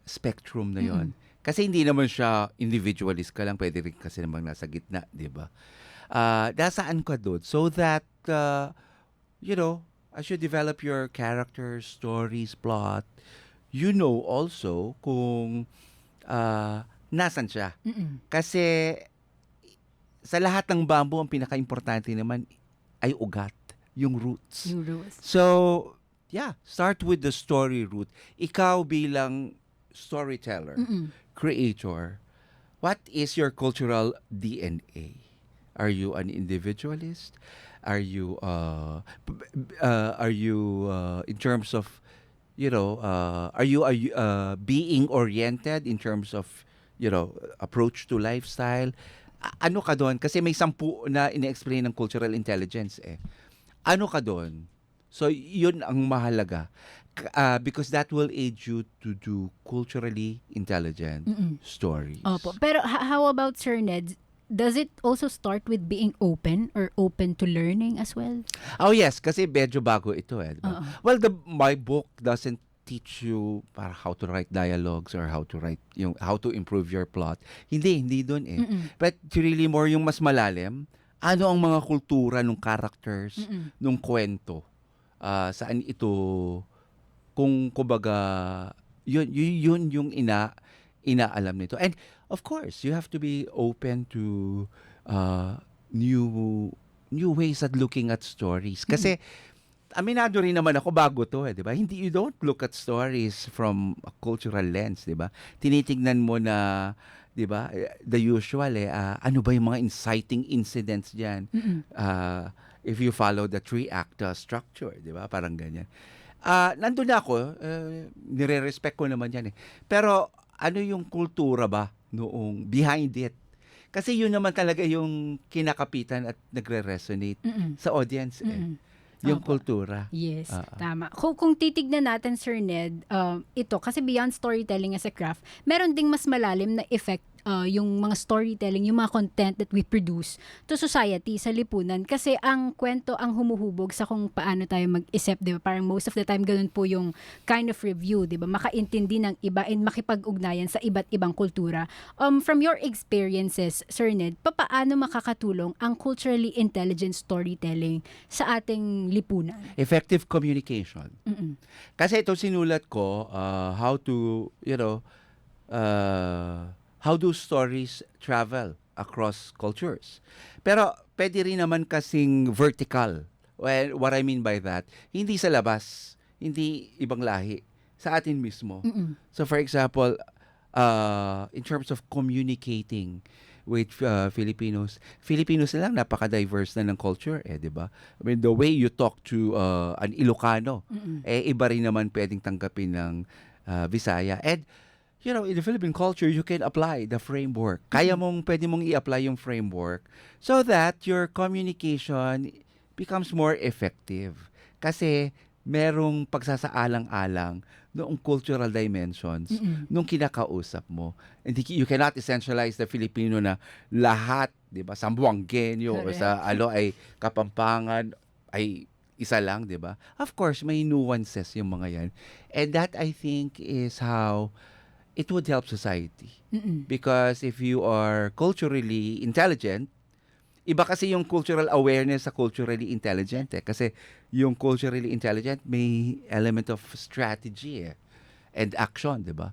spectrum na yon? Kasi hindi naman siya individualist ka lang, pwede rin kasi namang nasa gitna, di ba? Nasaan ka doon? So that, as you develop your characters, stories, plot, you know also kung nasan siya. Kasi sa lahat ng bamboo, ang pinaka-importante naman ay ugat, yung roots. Yung roots. So, yeah, start with the story root. Ikaw bilang storyteller, creator, what is your cultural DNA? Are you an individualist? Are you in terms of, are you being oriented in terms of, approach to lifestyle? Ano ka doon? Kasi may 10 na ine-explain ng cultural intelligence eh. Ano ka doon? So, yun ang mahalaga. Because that will aid you to do culturally intelligent stories. Opo. Pero how about Sir Ned? Does it also start with being open or open to learning as well? Oh yes, kasi medyo bago ito eh. Diba? Well, my book doesn't teach you para how to write dialogues or how to write, how to improve your plot. Hindi doon eh. But really more yung mas malalim, ano ang mga kultura ng characters, ng kwento, saan ito, kung kumbaga, yun yung inaalam nito. And of course, you have to be open to new ways at looking at stories. Kasi aminado rin naman ako bago to eh, 'di ba? You don't look at stories from a cultural lens, 'di ba? Tinitingnan mo na, 'di ba? The usual ano ba yung mga inciting incidents diyan? If you follow the 3-act structure, 'di ba? Parang ganyan. Nandun na ako, nire-respect ko naman yan eh. Pero ano yung kultura ba noong behind it? Kasi yun naman talaga yung kinakapitan at nagre-resonate sa audience eh. Yung kultura. Yes, tama. Kung titignan natin, Sir Ned, ito, kasi beyond storytelling as a craft, meron ding mas malalim na effect yung mga storytelling, yung mga content that we produce to society, sa lipunan. Kasi ang kwento ang humuhubog sa kung paano tayo mag-isip, di ba? Parang most of the time, ganun po yung kind of review, di ba? Makaintindi ng iba and makipag-ugnayan sa iba't ibang kultura. From your experiences, Sir Ned, paano makakatulong ang culturally intelligent storytelling sa ating lipunan? Effective communication. Kasi ito sinulat ko, how to, how do stories travel across cultures? Pero pwede rin naman kasing vertical. Well, what I mean by that, hindi sa labas, hindi ibang lahi, sa atin mismo. So for example, in terms of communicating with Filipinos na lang, napaka-diverse na ng culture eh, di ba? I mean, the way you talk to an Ilocano, iba rin naman pwedeng tanggapin ng Visaya. And in the Philippine culture, you can apply the framework. Pwede mong i-apply yung framework so that your communication becomes more effective. Kasi merong pagsasaalang-alang noong cultural dimensions nung kinakausap mo. And you cannot essentialize the Filipino na lahat, di ba, Sambuangenyo o sa ay Kapampangan, ay isa lang, di ba? Of course, may nuances yung mga yan. And that, I think, is how it would help society. Because if you are culturally intelligent, iba kasi yung cultural awareness sa culturally intelligent eh. Kasi yung culturally intelligent may element of strategy and action, di ba?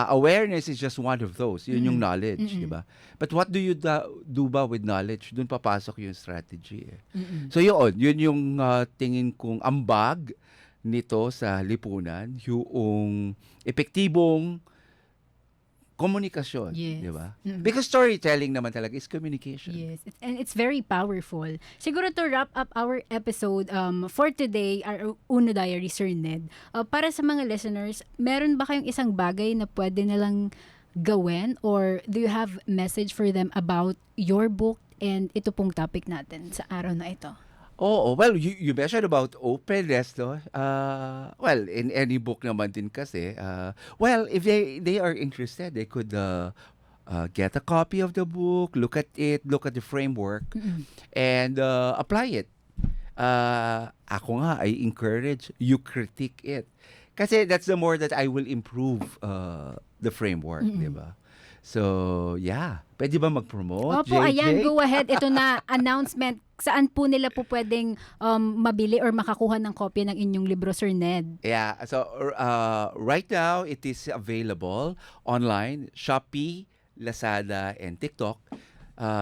Awareness is just one of those. Yun yung knowledge, di ba? But what do you do ba with knowledge? Doon papasok yung strategy eh. So yun yung tingin kong ambag nito sa lipunan, yung epektibong komunikasyon, di ba? Because storytelling naman talaga is communication. Yes, and it's very powerful. Siguro to wrap up our episode for today, our Uno Diary, Sir Ned, para sa mga listeners, meron ba kayong isang bagay na pwede nilang gawin, or do you have message for them about your book and ito pong topic natin sa araw na ito? Oo, well, you mentioned about openness, no? Well, in any book naman din kasi, well, if they are interested, they could get a copy of the book, look at it, look at the framework, and apply it. Ako nga, I encourage you critique it. Kasi that's the more that I will improve the framework, di ba? So, yeah. Pwede ba mag-promote, Opo, JJ? ayan, go ahead. Ito na, announcement. Saan po nila po pwedeng mabili or makakuha ng kopya ng inyong libro, Sir Ned? Yeah, so right now, it is available online, Shopee, Lazada, and TikTok.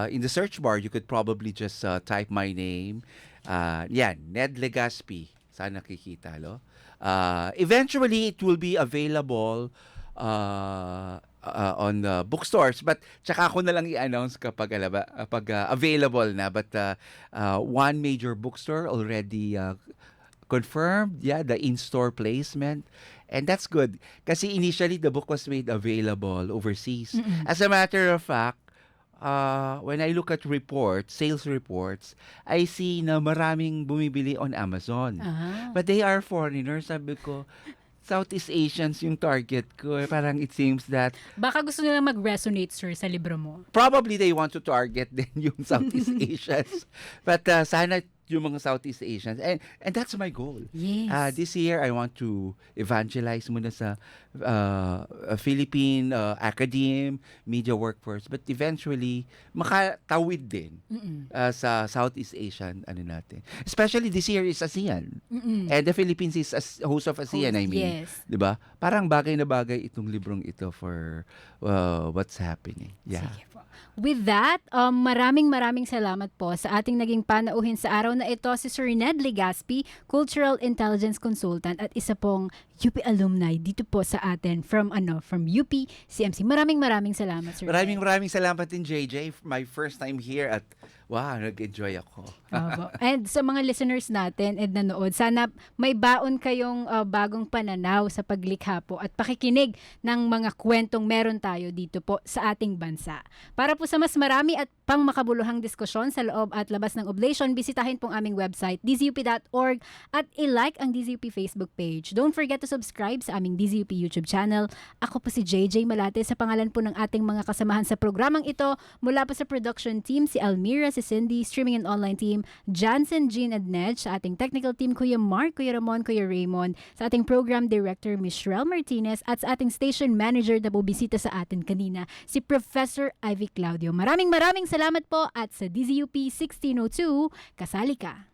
In the search bar, you could probably just type my name. Yan, Ned Legaspi. Saan nakikita, no? Eventually, it will be available on bookstores, but tsaka ako na lang i-announce kapag available na. But one major bookstore already confirmed, the in-store placement. And that's good. Kasi initially, the book was made available overseas. As a matter of fact, when I look at sales reports, I see na maraming bumibili on Amazon. But they are foreigners. Sabi ko, Southeast Asians yung target ko. Parang it seems that Baka gusto nila mag-resonate, sir, sa libro mo. probably they want to target din yung Southeast Asians. But sana yung mga Southeast Asians. And that's my goal. Yes. This year, I want to evangelize muna sa Philippine academe, media workforce. But eventually, makatawid din sa Southeast Asian natin. Especially this year is ASEAN. And the Philippines is host of ASEAN, I mean. Yes. Diba? Parang bagay na bagay itong librong ito for what's happening. Yeah. Sige po. With that, maraming salamat po sa ating naging panauhin sa araw na ito, si Sir Ned Legaspi, Cultural Intelligence Consultant at isa pong UP alumni dito po sa atin from UP CMC. Maraming salamat, Sir Ned. Maraming salamat din, JJ. My first time here at wow, nag-enjoy ako. Opo. And sa mga listeners natin at nanood, sana may baon kayong bagong pananaw sa paglikha po at pakikinig ng mga kwentong meron tayo dito po sa ating bansa. Para po sa mas marami at pang makabuluhang diskusyon sa loob at labas ng Oblation, bisitahin pong aming website dzup.org at i-like ang DZUP Facebook page. Don't forget to subscribe sa aming DZUP YouTube channel. Ako po si JJ Malate sa pangalan po ng ating mga kasamahan sa programang ito. Mula po sa production team, si Almira, si Cindy, streaming and online team, Jansen, Jean, and Ned, sa ating technical team, Kuya Mark, Kuya Ramon, Kuya Raymond, sa ating program director, Michelle Martinez, at sa ating station manager na bubisita sa atin kanina, si Professor Ivy Claudio. Maraming salamat po at sa DZUP 1602, kasali ka.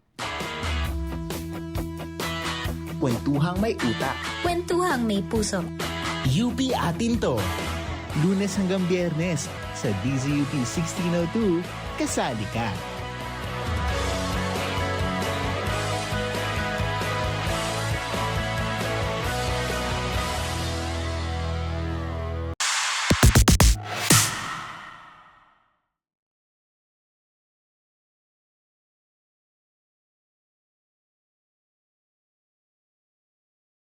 Kwentuhang may utak. Kwentuhang may puso. UP Atin to. Lunes hanggang Biyernes sa DZUP 1602, kasali ka.